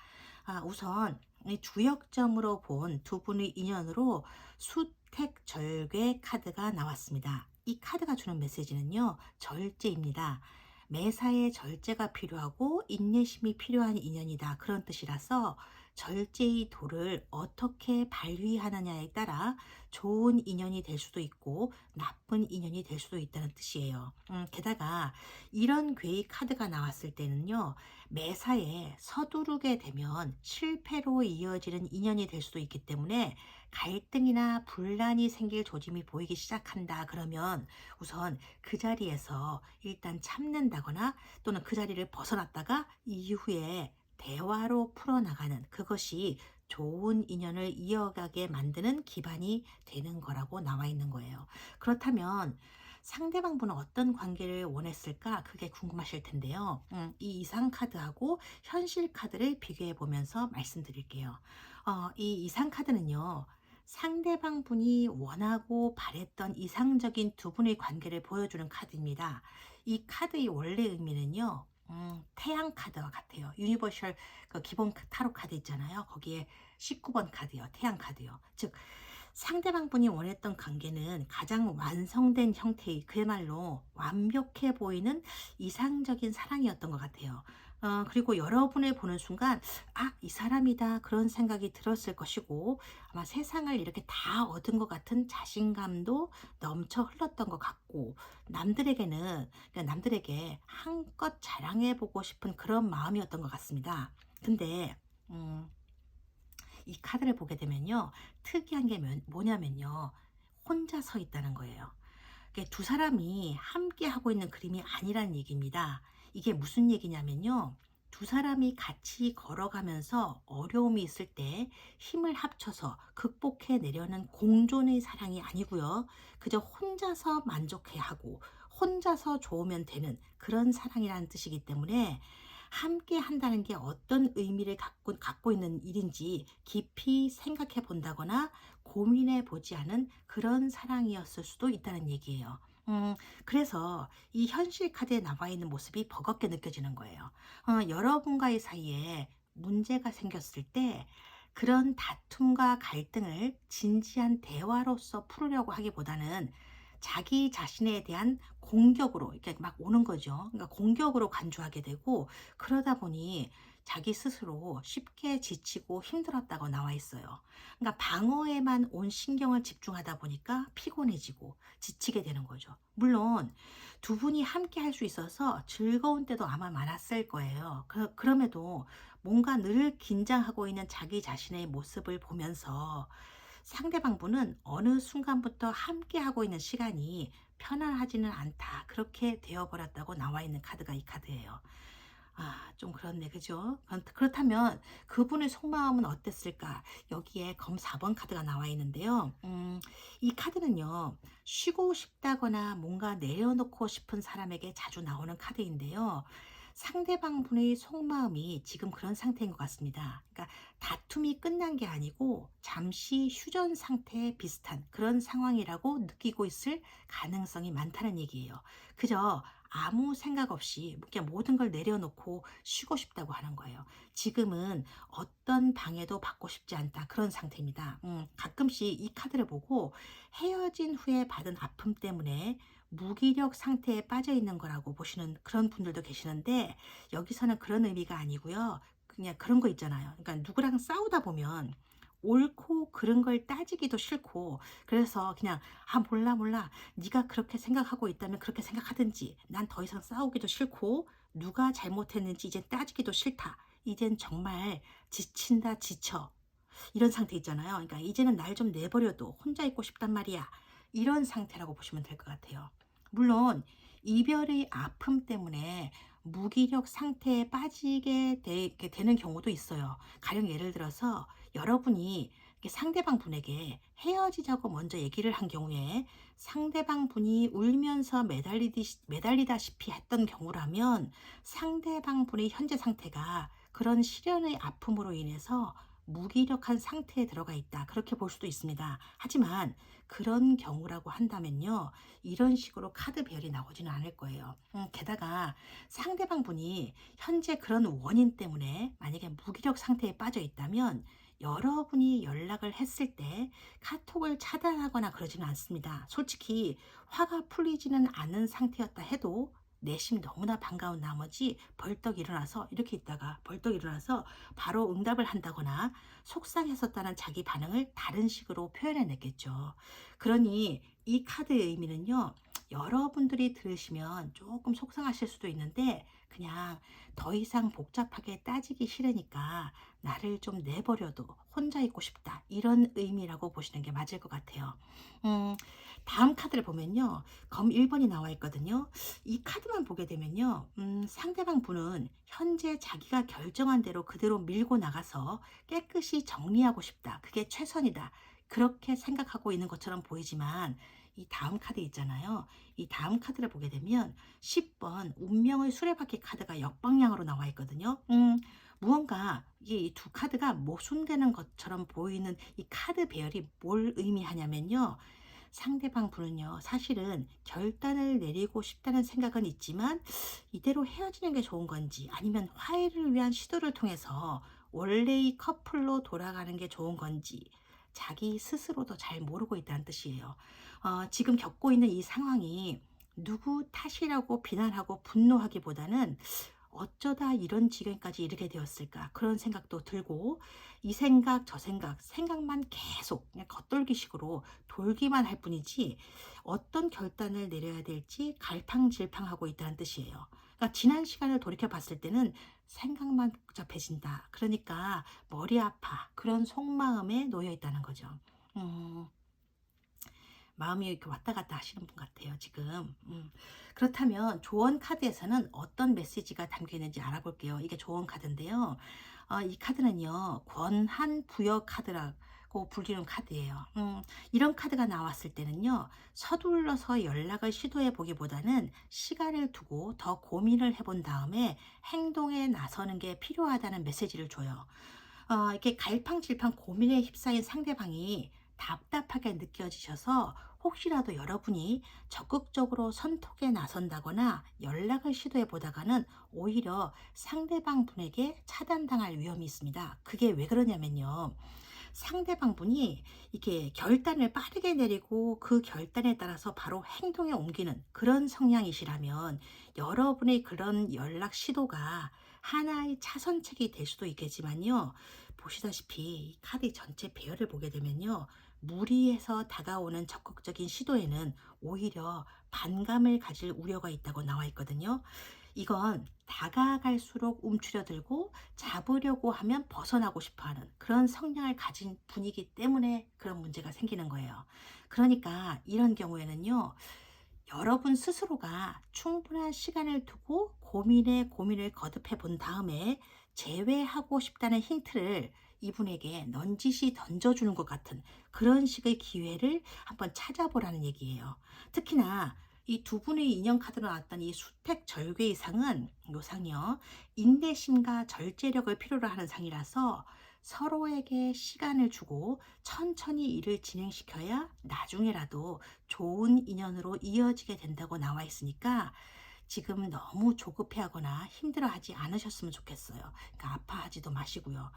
우선 이 주역점으로 본 두 분의 인연으로 수택절괴 카드가 나왔습니다. 이 카드가 주는 메시지는요, 절제입니다. 매사에 절제가 필요하고 인내심이 필요한 인연이다. 그런 뜻이라서 절제의 도를 어떻게 발휘하느냐에 따라 좋은 인연이 될 수도 있고 나쁜 인연이 될 수도 있다는 뜻이에요. 게다가 이런 괴의 카드가 나왔을 때는요, 매사에 서두르게 되면 실패로 이어지는 인연이 될 수도 있기 때문에 갈등이나 분란이 생길 조짐이 보이기 시작한다 그러면 우선 그 자리에서 일단 참는다거나 또는 그 자리를 벗어났다가 이후에 대화로 풀어나가는 그것이 좋은 인연을 이어가게 만드는 기반이 되는 거라고 나와 있는 거예요. 그렇다면 상대방 분은 어떤 관계를 원했을까? 그게 궁금하실 텐데요. 이 이상 카드하고 현실 카드를 비교해 보면서 말씀드릴게요. 이 이상 카드는요. 상대방 분이 원하고 바랬던 이상적인 두 분의 관계를 보여주는 카드입니다. 이 카드의 원래 의미는요. 태양 카드와 같아요. 유니버셜 그 기본 타로 카드 있잖아요. 거기에 19번 카드요. 태양 카드요. 즉 상대방 분이 원했던 관계는 가장 완성된 형태의 그야말로 완벽해 보이는 이상적인 사랑이었던 것 같아요. 그리고 여러분을 보는 순간, 아, 이 사람이다. 그런 생각이 들었을 것이고, 아마 세상을 이렇게 다 얻은 것 같은 자신감도 넘쳐 흘렀던 것 같고, 그러니까 남들에게 한껏 자랑해보고 싶은 그런 마음이었던 것 같습니다. 근데, 음, 이 카드를 보게 되면요. 특이한 게 뭐냐면요. 혼자 서 있다는 거예요. 두 사람이 함께 하고 있는 그림이 아니란 얘기입니다. 이게 무슨 얘기냐면요. 두 사람이 같이 걸어가면서 어려움이 있을 때 힘을 합쳐서 극복해 내려는 공존의 사랑이 아니고요. 그저 혼자서 만족해 하고 혼자서 좋으면 되는 그런 사랑이라는 뜻이기 때문에 함께 한다는 게 어떤 의미를 갖고 있는 일인지 깊이 생각해 본다거나 고민해 보지 않은 그런 사랑이었을 수도 있다는 얘기예요. 그래서 이 현실 카드에 나와 있는 모습이 버겁게 느껴지는 거예요. 여러분과의 사이에 문제가 생겼을 때 그런 다툼과 갈등을 진지한 대화로서 풀으려고 하기보다는 자기 자신에 대한 공격으로 이렇게 막 오는 거죠. 그러니까 공격으로 간주하게 되고 그러다 보니 자기 스스로 쉽게 지치고 힘들었다고 나와 있어요. 그러니까 방어에만 온 신경을 집중하다 보니까 피곤해지고 지치게 되는 거죠. 물론 두 분이 함께 할 수 있어서 즐거운 때도 아마 많았을 거예요. 그럼에도 뭔가 늘 긴장하고 있는 자기 자신의 모습을 보면서 상대방 분은 어느 순간부터 함께 하고 있는 시간이 편안하지는 않다. 그렇게 되어버렸다고 나와 있는 카드가 이 카드예요. 좀 그렇네. 그죠? 그렇다면 그분의 속마음은 어땠을까? 여기에 검 4번 카드가 나와 있는데요. 이 카드는요, 쉬고 싶다거나 뭔가 내려놓고 싶은 사람에게 자주 나오는 카드인데요. 상대방 분의 속마음이 지금 그런 상태인 것 같습니다. 그러니까 다툼이 끝난 게 아니고 잠시 휴전 상태에 비슷한 그런 상황이라고 느끼고 있을 가능성이 많다는 얘기예요. 그저 아무 생각 없이 그냥 모든 걸 내려놓고 쉬고 싶다고 하는 거예요. 지금은 어떤 방해도 받고 싶지 않다. 그런 상태입니다. 가끔씩 이 카드를 보고 헤어진 후에 받은 아픔 때문에 무기력 상태에 빠져 있는 거라고 보시는 그런 분들도 계시는데, 여기서는 그런 의미가 아니고요. 그냥 그런 거 있잖아요. 그러니까 누구랑 싸우다 보면 옳고 그른 걸 따지기도 싫고, 그래서 그냥 몰라 몰라, 네가 그렇게 생각하고 있다면 그렇게 생각하든지, 난 더 이상 싸우기도 싫고 누가 잘못했는지 이제 따지기도 싫다, 이젠 정말 지친다, 지쳐, 이런 상태 있잖아요. 그러니까 이제는 날 좀 내버려도 혼자 있고 싶단 말이야. 이런 상태라고 보시면 될 것 같아요. 물론 이별의 아픔 때문에 무기력 상태에 빠지게 이렇게 되는 경우도 있어요. 가령 예를 들어서 여러분이 이렇게 상대방 분에게 헤어지자고 먼저 얘기를 한 경우에 상대방 분이 울면서 매달리다시피 했던 경우라면, 상대방 분의 현재 상태가 그런 시련의 아픔으로 인해서 무기력한 상태에 들어가 있다, 그렇게 볼 수도 있습니다. 하지만 그런 경우라고 한다면요, 이런 식으로 카드별이 나오지는 않을 거예요. 게다가 상대방 분이 현재 그런 원인 때문에 만약에 무기력 상태에 빠져 있다면 여러분이 연락을 했을 때 카톡을 차단하거나 그러지는 않습니다. 솔직히 화가 풀리지는 않은 상태였다 해도 내심 너무나 반가운 나머지 벌떡 일어나서, 이렇게 있다가 벌떡 일어나서 바로 응답을 한다거나 속상했었다는 자기 반응을 다른 식으로 표현해냈겠죠. 그러니 이 카드의 의미는요, 여러분들이 들으시면 조금 속상하실 수도 있는데, 그냥 더 이상 복잡하게 따지기 싫으니까 나를 좀 내버려도 혼자 있고 싶다, 이런 의미라고 보시는 게 맞을 것 같아요. 음, 다음 카드를 보면요, 검 1번이 나와 있거든요. 이 카드만 보게 되면요, 상대방 분은 현재 자기가 결정한 대로 그대로 밀고 나가서 깨끗이 정리하고 싶다, 그게 최선이다, 그렇게 생각하고 있는 것처럼 보이지만, 이 다음 카드 있잖아요. 이 다음 카드를 보게 되면 10번 운명의 수레바퀴 카드가 역방향으로 나와 있거든요. 무언가 이 두 카드가 모순되는 것처럼 보이는 이 카드 배열이 뭘 의미하냐면요, 상대방 분은요, 사실은 결단을 내리고 싶다는 생각은 있지만 이대로 헤어지는 게 좋은 건지, 아니면 화해를 위한 시도를 통해서 원래의 커플로 돌아가는 게 좋은 건지 자기 스스로도 잘 모르고 있다는 뜻이에요. 지금 겪고 있는 이 상황이 누구 탓이라고 비난하고 분노하기보다는 어쩌다 이런 지경까지 이르게 되었을까, 그런 생각도 들고, 이 생각 저 생각, 생각만 계속 그냥 겉돌기식으로 돌기만 할 뿐이지 어떤 결단을 내려야 될지 갈팡질팡하고 있다는 뜻이에요. 그러니까 지난 시간을 돌이켜 봤을 때는 생각만 복잡해진다, 그러니까 머리 아파, 그런 속마음에 놓여 있다는 거죠. 음, 마음이 이렇게 왔다 갔다 하시는 분 같아요, 지금. 그렇다면 조언 카드에서는 어떤 메시지가 담겨 있는지 알아볼게요. 이게 조언 카드인데요. 이 카드는요, 권한 부여 카드라고 불리는 카드예요. 이런 카드가 나왔을 때는요, 서둘러서 연락을 시도해 보기보다는 시간을 두고 더 고민을 해본 다음에 행동에 나서는 게 필요하다는 메시지를 줘요. 이렇게 갈팡질팡 고민에 휩싸인 상대방이 답답하게 느껴지셔서 혹시라도 여러분이 적극적으로 선톡에 나선다거나 연락을 시도해 보다가는 오히려 상대방 분에게 차단당할 위험이 있습니다. 그게 왜 그러냐면요, 상대방 분이 이게 결단을 빠르게 내리고 그 결단에 따라서 바로 행동에 옮기는 그런 성향이시라면, 여러분의 그런 연락 시도가 하나의 차선책이 될 수도 있겠지만요, 보시다시피 이 카드 전체 배열을 보게 되면요, 무리해서 다가오는 적극적인 시도에는 오히려 반감을 가질 우려가 있다고 나와 있거든요. 이건 다가갈수록 움츠려들고 잡으려고 하면 벗어나고 싶어하는 그런 성향을 가진 분이기 때문에 그런 문제가 생기는 거예요. 그러니까 이런 경우에는요, 여러분 스스로가 충분한 시간을 두고 고민에 고민을 거듭해 본 다음에 제외하고 싶다는 힌트를 이분에게 넌지시 던져주는 것 같은 그런 식의 기회를 한번 찾아보라는 얘기예요. 특히나 이 두 분의 인연 카드로 나왔던 이 수택 절개의 상은 요 상이요. 인내심과 절제력을 필요로 하는 상이라서 서로에게 시간을 주고 천천히 일을 진행시켜야 나중에라도 좋은 인연으로 이어지게 된다고 나와 있으니까 지금 너무 조급해하거나 힘들어하지 않으셨으면 좋겠어요. 그러니까 아파하지도 마시고요.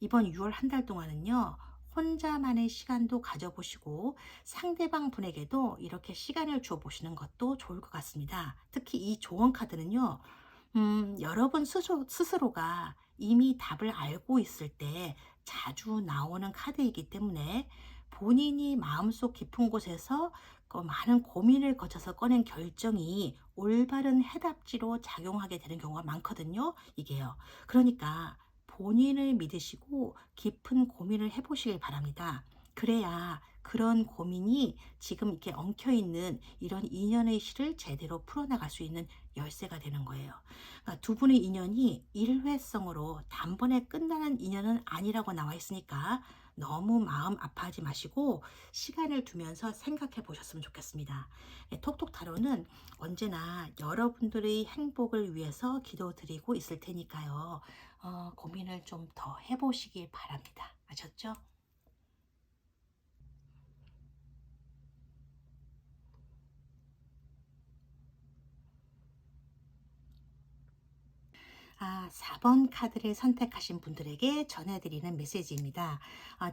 이번 6월 한 달 동안은요. 혼자만의 시간도 가져보시고 상대방 분에게도 이렇게 시간을 줘 보시는 것도 좋을 것 같습니다. 특히 이 조언 카드는요. 여러분 스스로가 이미 답을 알고 있을 때 자주 나오는 카드이기 때문에 본인이 마음속 깊은 곳에서 그 많은 고민을 거쳐서 꺼낸 결정이 올바른 해답지로 작용하게 되는 경우가 많거든요. 이게요. 그러니까 본인을 믿으시고 깊은 고민을 해보시길 바랍니다. 그래야 그런 고민이 지금 이렇게 엉켜 있는 이런 인연의 실을 제대로 풀어나갈 수 있는 열쇠가 되는 거예요. 그러니까 두 분의 인연이 일회성으로 단번에 끝나는 인연은 아니라고 나와 있으니까 너무 마음 아파하지 마시고 시간을 두면서 생각해 보셨으면 좋겠습니다. 톡톡 타로는 언제나 여러분들의 행복을 위해서 기도드리고 있을 테니까요. 고민을 좀 더 해보시길 바랍니다. 아셨죠? 아, 4번 카드를 선택하신 분들에게 전해드리는 메시지입니다.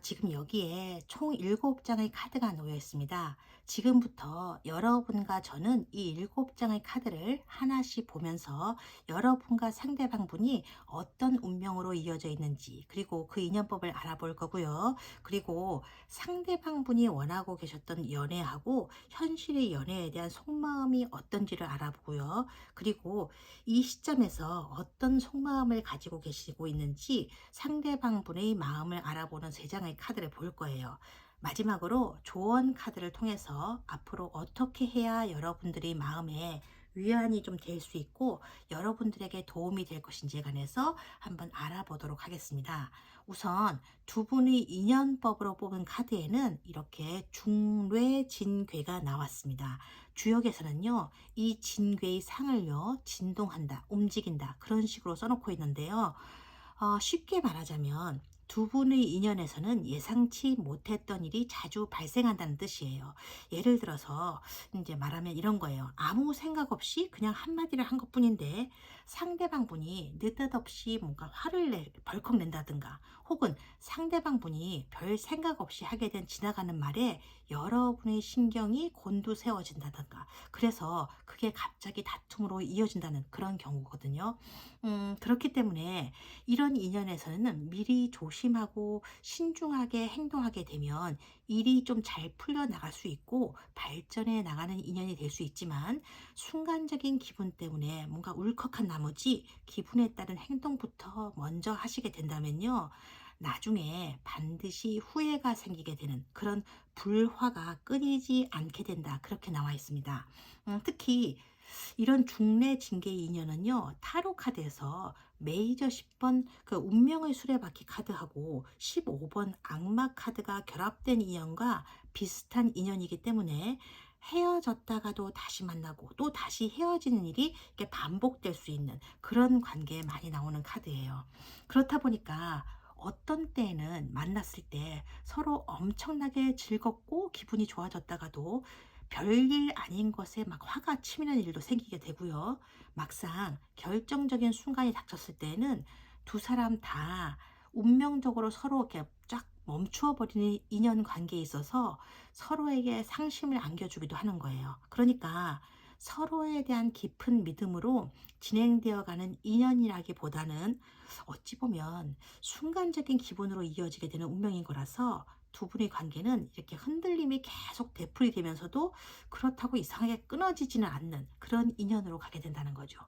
지금 여기에 총 7장의 카드가 놓여 있습니다. 지금부터 여러분과 저는 이 7장의 카드를 하나씩 보면서 여러분과 상대방 분이 어떤 운명으로 이어져 있는지, 그리고 그 인연법을 알아볼 거고요. 그리고 상대방 분이 원하고 계셨던 연애하고 현실의 연애에 대한 속마음이 어떤지를 알아보고요. 그리고 이 시점에서 어떤 속마음을 가지고 계시고 있는지 상대방 분의 마음을 알아보는 세 장의 카드를 볼 거예요. 마지막으로 조언 카드를 통해서 앞으로 어떻게 해야 여러분들의 마음에 위안이 좀 될 수 있고 여러분들에게 도움이 될 것인지에 관해서 한번 알아보도록 하겠습니다. 우선 두 분의 인연법으로 뽑은 카드에는 이렇게 중뇌진괴가 나왔습니다. 주역에서는요, 이 진괴의 상을요, 진동한다, 움직인다, 그런 식으로 써놓고 있는데요. 쉽게 말하자면 두 분의 인연에서는 예상치 못했던 일이 자주 발생한다는 뜻이에요. 예를 들어서 이제 말하면 이런 거예요. 아무 생각 없이 그냥 한마디를 한 것뿐인데 상대방 분이 느닷없이 뭔가 벌컥 낸다든가 혹은 상대방 분이 별 생각 없이 하게 된 지나가는 말에 여러분의 신경이 곤두세워진다든가 그래서 그게 갑자기 다툼으로 이어진다는 그런 경우거든요. 그렇기 때문에 이런 인연에서는 미리 조심하고 신중하게 행동하게 되면 일이 좀 잘 풀려나갈 수 있고 발전해 나가는 인연이 될 수 있지만 순간적인 기분 때문에 뭔가 울컥한 나머지 기분에 따른 행동부터 먼저 하시게 된다면요. 나중에 반드시 후회가 생기게 되는 그런 불화가 끊이지 않게 된다. 그렇게 나와 있습니다. 특히 이런 중매 징계 인연은요, 타로 카드에서 메이저 10번 그 운명의 수레바퀴 카드하고 15번 악마 카드가 결합된 인연과 비슷한 인연이기 때문에 헤어졌다가도 다시 만나고 또 다시 헤어지는 일이 이렇게 반복될 수 있는 그런 관계에 많이 나오는 카드예요. 그렇다 보니까 어떤 때에는 만났을 때 서로 엄청나게 즐겁고 기분이 좋아졌다가도 별일 아닌 것에 막 화가 치미는 일도 생기게 되고요. 막상 결정적인 순간이 닥쳤을 때에는 두 사람 다 운명적으로 서로 이렇게 쫙 멈추어 버리는 인연 관계에 있어서 서로에게 상심을 안겨주기도 하는 거예요. 그러니까 서로에 대한 깊은 믿음으로 진행되어 가는 인연이라기보다는 어찌 보면 순간적인 기분으로 이어지게 되는 운명인 거라서 두 분의 관계는 이렇게 흔들림이 계속 되풀이되면서도 그렇다고 이상하게 끊어지지는 않는 그런 인연으로 가게 된다는 거죠.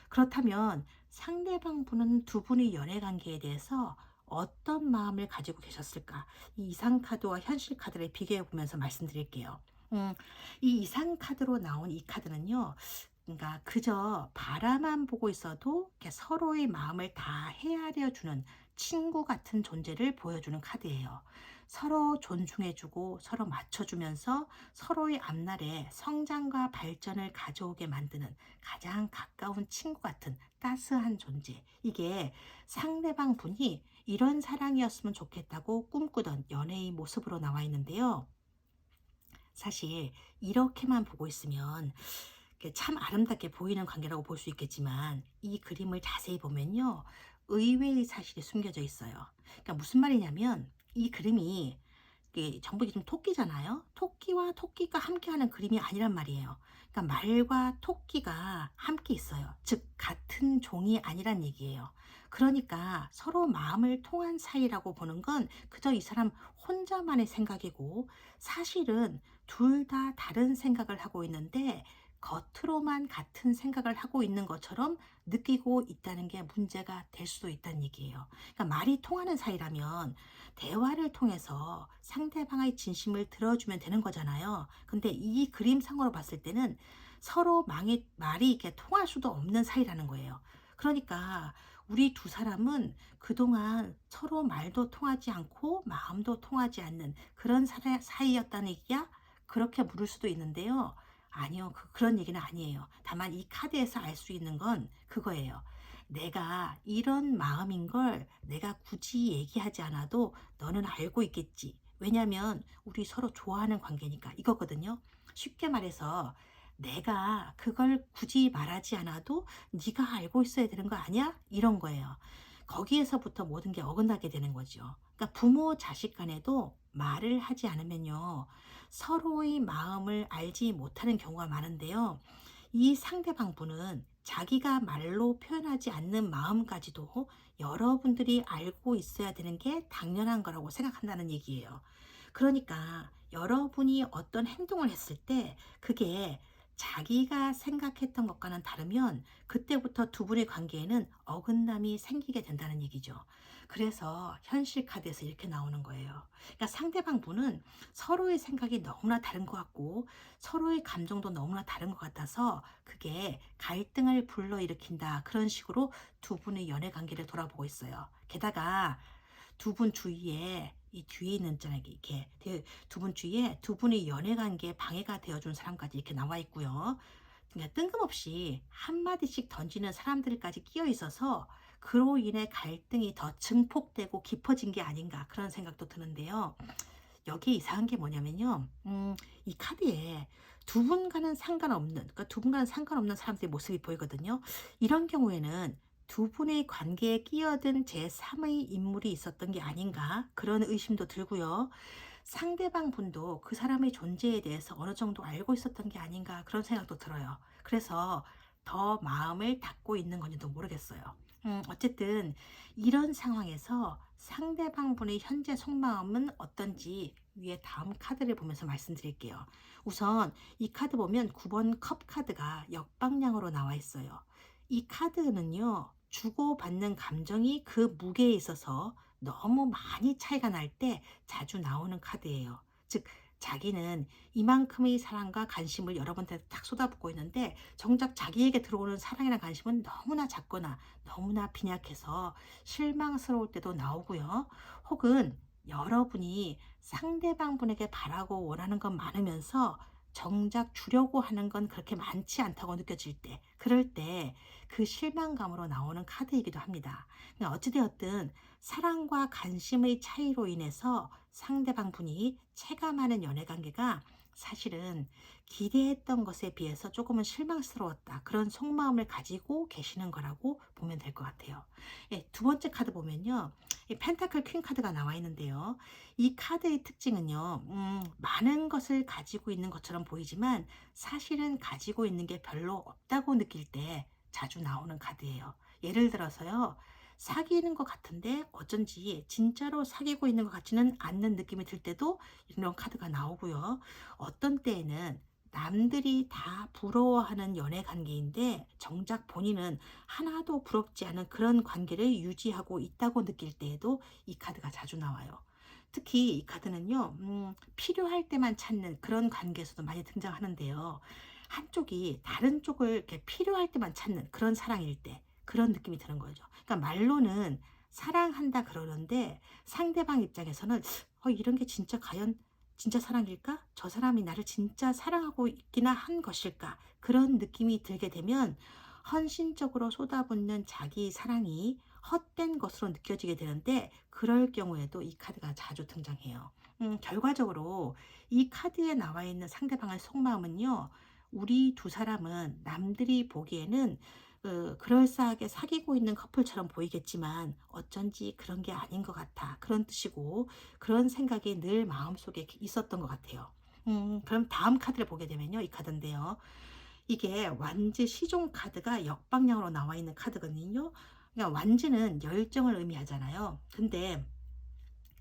그렇다면 상대방 분은 두 분의 연애 관계에 대해서 어떤 마음을 가지고 계셨을까? 이 이상 카드와 현실 카드를 비교해 보면서 말씀드릴게요. 이 이상 카드로 나온 이 카드는요. 그러니까 그저 바라만 보고 있어도 이렇게 서로의 마음을 다 헤아려 주는 친구 같은 존재를 보여주는 카드예요. 서로 존중해주고 서로 맞춰주면서 서로의 앞날에 성장과 발전을 가져오게 만드는 가장 가까운 친구 같은 따스한 존재. 이게 상대방 분이 이런 사랑이었으면 좋겠다고 꿈꾸던 연애의 모습으로 나와 있는데요. 사실 이렇게만 보고 있으면 참 아름답게 보이는 관계라고 볼 수 있겠지만 이 그림을 자세히 보면요. 의외의 사실이 숨겨져 있어요. 그러니까 무슨 말이냐면 이 그림이 이게 전부 지금 토끼잖아요. 토끼와 토끼가 함께하는 그림이 아니란 말이에요. 그러니까 말과 토끼가 함께 있어요. 즉 같은 종이 아니란 얘기예요. 그러니까 서로 마음을 통한 사이라고 보는 건 그저 이 사람 혼자만의 생각이고 사실은 둘 다 다른 생각을 하고 있는데 겉으로만 같은 생각을 하고 있는 것처럼 느끼고 있다는 게 문제가 될 수도 있다는 얘기예요. 그러니까 말이 통하는 사이라면 대화를 통해서 상대방의 진심을 들어주면 되는 거잖아요. 근데 이 그림상으로 봤을 때는 서로 말이 이렇게 통할 수도 없는 사이라는 거예요. 그러니까 우리 두 사람은 그동안 서로 말도 통하지 않고 마음도 통하지 않는 그런 사이였다는 얘기야? 그렇게 물을 수도 있는데요. 아니요. 그런 얘기는 아니에요. 다만 이 카드에서 알 수 있는 건 그거예요. 내가 이런 마음인 걸 내가 굳이 얘기하지 않아도 너는 알고 있겠지. 왜냐면 우리 서로 좋아하는 관계니까 이거거든요. 쉽게 말해서 내가 그걸 굳이 말하지 않아도 네가 알고 있어야 되는 거 아니야? 이런 거예요. 거기에서부터 모든 게 어긋나게 되는 거죠. 그러니까 부모 자식 간에도 말을 하지 않으면요. 서로의 마음을 알지 못하는 경우가 많은데요. 이 상대방 분은 자기가 말로 표현하지 않는 마음까지도 여러분들이 알고 있어야 되는 게 당연한 거라고 생각한다는 얘기예요. 그러니까 여러분이 어떤 행동을 했을 때 그게 자기가 생각했던 것과는 다르면 그때부터 두 분의 관계에는 어긋남이 생기게 된다는 얘기죠. 그래서 현실 카드에서 이렇게 나오는 거예요. 그러니까 상대방 분은 서로의 생각이 너무나 다른 것 같고 서로의 감정도 너무나 다른 것 같아서 그게 갈등을 불러일으킨다. 그런 식으로 두 분의 연애 관계를 돌아보고 있어요. 게다가 두 분 주위에 이 뒤에 있는 있잖아요. 이렇게 두 분 주위에 두 분의 연애 관계에 방해가 되어준 사람까지 이렇게 나와 있고요. 그러니까 뜬금없이 한마디씩 던지는 사람들까지 끼어 있어서 그로 인해 갈등이 더 증폭되고 깊어진 게 아닌가 그런 생각도 드는데요. 여기에 이상한 게 뭐냐면요. 이 카드에 두 분과는 상관없는, 그러니까 두 분과는 상관없는 사람들의 모습이 보이거든요. 이런 경우에는 두 분의 관계에 끼어든 제3의 인물이 있었던 게 아닌가 그런 의심도 들고요. 상대방 분도 그 사람의 존재에 대해서 어느 정도 알고 있었던 게 아닌가 그런 생각도 들어요. 그래서 더 마음을 닫고 있는 건지도 모르겠어요. 어쨌든 이런 상황에서 상대방 분의 현재 속마음은 어떤지 위에 다음 카드를 보면서 말씀드릴게요. 우선 이 카드 보면 9번 컵 카드가 역방향으로 나와 있어요. 이 카드는요, 주고받는 감정이 그 무게에 있어서 너무 많이 차이가 날 때 자주 나오는 카드예요. 즉, 자기는 이만큼의 사랑과 관심을 여러분한테 딱 쏟아붓고 있는데 정작 자기에게 들어오는 사랑이나 관심은 너무나 작거나 너무나 빈약해서 실망스러울 때도 나오고요. 혹은 여러분이 상대방 분에게 바라고 원하는 건 많으면서 정작 주려고 하는 건 그렇게 많지 않다고 느껴질 때, 그럴 때 그 실망감으로 나오는 카드이기도 합니다. 그러니까 어찌되었든 사랑과 관심의 차이로 인해서 상대방 분이 체감하는 연애 관계가 사실은 기대했던 것에 비해서 조금은 실망스러웠다. 그런 속마음을 가지고 계시는 거라고 보면 될 것 같아요. 예, 두 번째 카드 보면요. 이 펜타클 퀸 카드가 나와 있는데요. 이 카드의 특징은요. 많은 것을 가지고 있는 것처럼 보이지만 사실은 가지고 있는 게 별로 없다고 느낄 때 자주 나오는 카드예요. 예를 들어서요. 사귀는 것 같은데 어쩐지 진짜로 사귀고 있는 것 같지는 않는 느낌이 들 때도 이런 카드가 나오고요. 어떤 때에는 남들이 다 부러워하는 연애 관계인데 정작 본인은 하나도 부럽지 않은 그런 관계를 유지하고 있다고 느낄 때에도 이 카드가 자주 나와요. 특히 이 카드는요, 필요할 때만 찾는 그런 관계에서도 많이 등장하는데요. 한쪽이 다른 쪽을 이렇게 필요할 때만 찾는 그런 사랑일 때, 그런 느낌이 드는 거죠. 그러니까 말로는 사랑한다 그러는데 상대방 입장에서는 이런 게 진짜 과연 진짜 사랑일까? 저 사람이 나를 진짜 사랑하고 있기나 한 것일까? 그런 느낌이 들게 되면 헌신적으로 쏟아붓는 자기 사랑이 헛된 것으로 느껴지게 되는데, 그럴 경우에도 이 카드가 자주 등장해요. 결과적으로 이 카드에 나와 있는 상대방의 속마음은요, 우리 두 사람은 남들이 보기에는 그럴싸하게 사귀고 있는 커플처럼 보이겠지만 어쩐지 그런 게 아닌 것 같아. 그런 뜻이고, 그런 생각이 늘 마음속에 있었던 것 같아요. 그럼 다음 카드를 보게 되면요. 이 카드인데요. 이게 완지 시종 카드가 역방향으로 나와 있는 카드거든요. 그러니까 완지는 열정을 의미하잖아요. 근데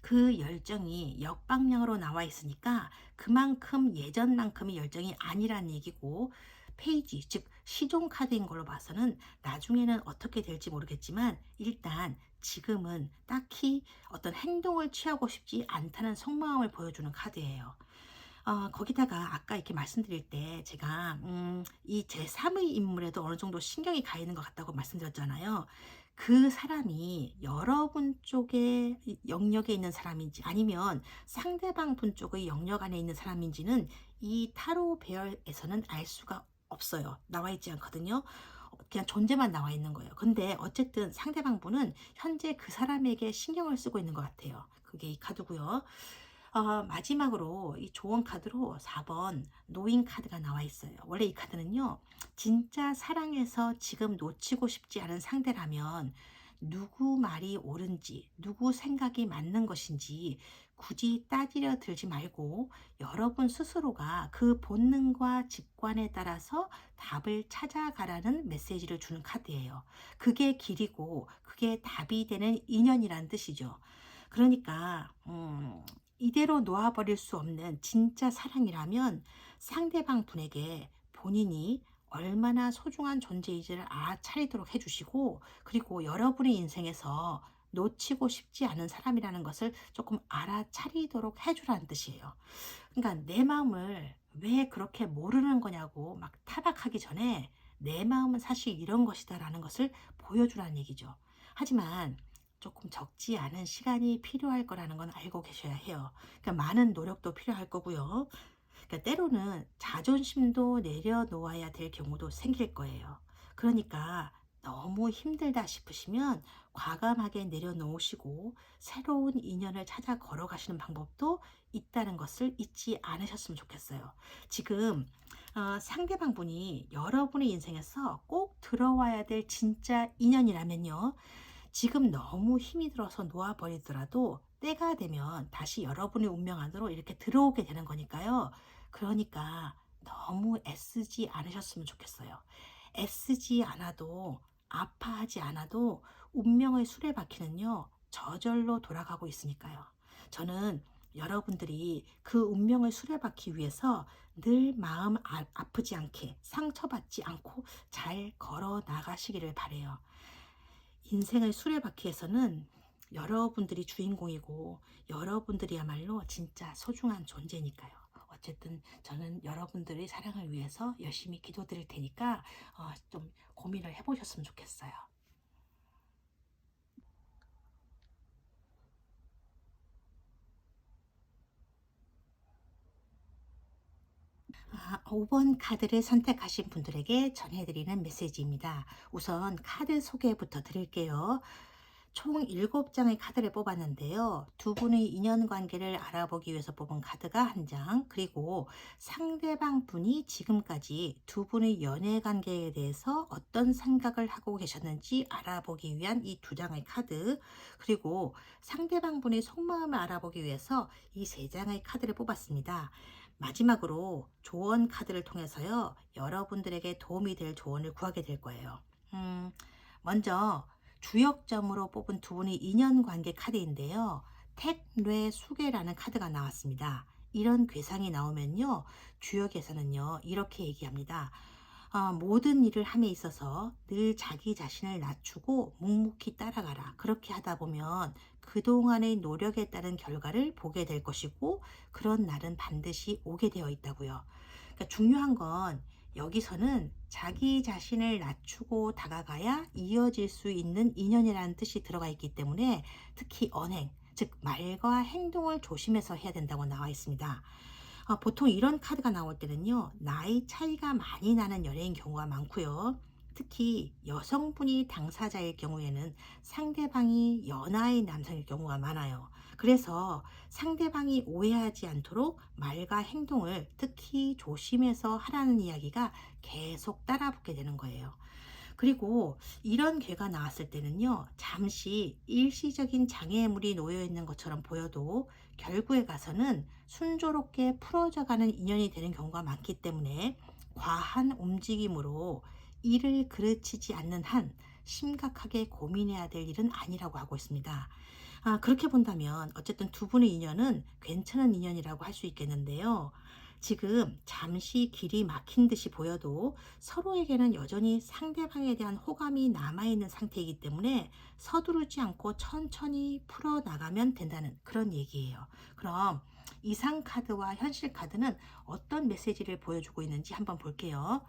그 열정이 역방향으로 나와 있으니까 그만큼 예전만큼의 열정이 아니란 얘기고, 페이지 즉 시종 카드인 걸로 봐서는 나중에는 어떻게 될지 모르겠지만 일단 지금은 딱히 어떤 행동을 취하고 싶지 않다는 속마음을 보여주는 카드예요. 거기다가 아까 이렇게 말씀드릴 때 제가 이 제3의 인물에도 어느 정도 신경이 가 있는 것 같다고 말씀드렸잖아요. 그 사람이 여러분 쪽의 영역에 있는 사람인지 아니면 상대방 분 쪽의 영역 안에 있는 사람인지는 이 타로 배열에서는 알 수가 없어요. 나와 있지 않거든요. 그냥 존재만 나와 있는 거예요. 근데 어쨌든 상대방 분은 현재 그 사람에게 신경을 쓰고 있는 것 같아요. 그게 이 카드고요. 마지막으로 이 조언 카드로 4번 노인 카드가 나와 있어요. 원래 이 카드는요, 진짜 사랑해서 지금 놓치고 싶지 않은 상대라면 누구 말이 옳은지, 누구 생각이 맞는 것인지 굳이 따지려 들지 말고 여러분 스스로가 그 본능과 직관에 따라서 답을 찾아가라는 메시지를 주는 카드예요. 그게 길이고 그게 답이 되는 인연이란 뜻이죠. 그러니까 이대로 놓아버릴 수 없는 진짜 사랑이라면 상대방 분에게 본인이 얼마나 소중한 존재인지를 알아차리도록 해주시고, 그리고 여러분의 인생에서 놓치고 싶지 않은 사람이라는 것을 조금 알아차리도록 해주라는 뜻이에요. 그러니까 내 마음을 왜 그렇게 모르는 거냐고 막 타박하기 전에 내 마음은 사실 이런 것이다라는 것을 보여주라는 얘기죠. 하지만 조금 적지 않은 시간이 필요할 거라는 건 알고 계셔야 해요. 그러니까 많은 노력도 필요할 거고요. 그러니까 때로는 자존심도 내려놓아야 될 경우도 생길 거예요. 그러니까 너무 힘들다 싶으시면 과감하게 내려놓으시고 새로운 인연을 찾아 걸어가시는 방법도 있다는 것을 잊지 않으셨으면 좋겠어요. 지금 상대방 분이 여러분의 인생에서 꼭 들어와야 될 진짜 인연이라면요, 지금 너무 힘이 들어서 놓아버리더라도 때가 되면 다시 여러분의 운명 안으로 이렇게 들어오게 되는 거니까요. 그러니까 너무 애쓰지 않으셨으면 좋겠어요. 애쓰지 않아도, 아파하지 않아도 운명의 수레바퀴는요, 저절로 돌아가고 있으니까요. 저는 여러분들이 그 운명의 수레바퀴 위에서 늘 마음 아프지 않게, 상처받지 않고 잘 걸어 나가시기를 바래요. 인생의 수레바퀴에서는 여러분들이 주인공이고 여러분들이야말로 진짜 소중한 존재니까요. 어쨌든 저는 여러분들의 사랑을 위해서 열심히 기도드릴 테니까 좀 고민을 해보셨으면 좋겠어요. 5번 카드를 선택하신 분들에게 전해드리는 메시지입니다. 우선 카드 소개부터 드릴게요. 총 7장의 카드를 뽑았는데요. 두 분의 인연관계를 알아보기 위해서 뽑은 카드가 한 장, 그리고 상대방 분이 지금까지 두 분의 연애관계에 대해서 어떤 생각을 하고 계셨는지 알아보기 위한 이 두 장의 카드, 그리고 상대방 분의 속마음을 알아보기 위해서 이 세 장의 카드를 뽑았습니다. 마지막으로 조언 카드를 통해서요, 여러분들에게 도움이 될 조언을 구하게 될 거예요. 먼저 주역점으로 뽑은 두 분의 인연관계 카드인데요. 택뇌 수계라는 카드가 나왔습니다. 이런 괴상이 나오면요, 주역에서는요, 이렇게 얘기합니다. 모든 일을 함에 있어서 늘 자기 자신을 낮추고 묵묵히 따라가라. 그렇게 하다 보면 그동안의 노력에 따른 결과를 보게 될 것이고, 그런 날은 반드시 오게 되어 있다고요. 그러니까 중요한 건 여기서는 자기 자신을 낮추고 다가가야 이어질 수 있는 인연이라는 뜻이 들어가 있기 때문에 특히 언행, 즉 말과 행동을 조심해서 해야 된다고 나와 있습니다. 보통 이런 카드가 나올 때는요, 나이 차이가 많이 나는 연예인 경우가 많고요. 특히 여성분이 당사자일 경우에는 상대방이 연하의 남성일 경우가 많아요. 그래서 상대방이 오해하지 않도록 말과 행동을 특히 조심해서 하라는 이야기가 계속 따라붙게 되는 거예요. 그리고 이런 괴가 나왔을 때는요, 잠시 일시적인 장애물이 놓여 있는 것처럼 보여도 결국에 가서는 순조롭게 풀어져 가는 인연이 되는 경우가 많기 때문에 과한 움직임으로 일을 그르치지 않는 한 심각하게 고민해야 될 일은 아니라고 하고 있습니다. 그렇게 본다면 어쨌든 두 분의 인연은 괜찮은 인연이라고 할 수 있겠는데요. 지금 잠시 길이 막힌 듯이 보여도 서로에게는 여전히 상대방에 대한 호감이 남아있는 상태이기 때문에 서두르지 않고 천천히 풀어나가면 된다는 그런 얘기예요. 그럼 이상 카드와 현실 카드는 어떤 메시지를 보여주고 있는지 한번 볼게요.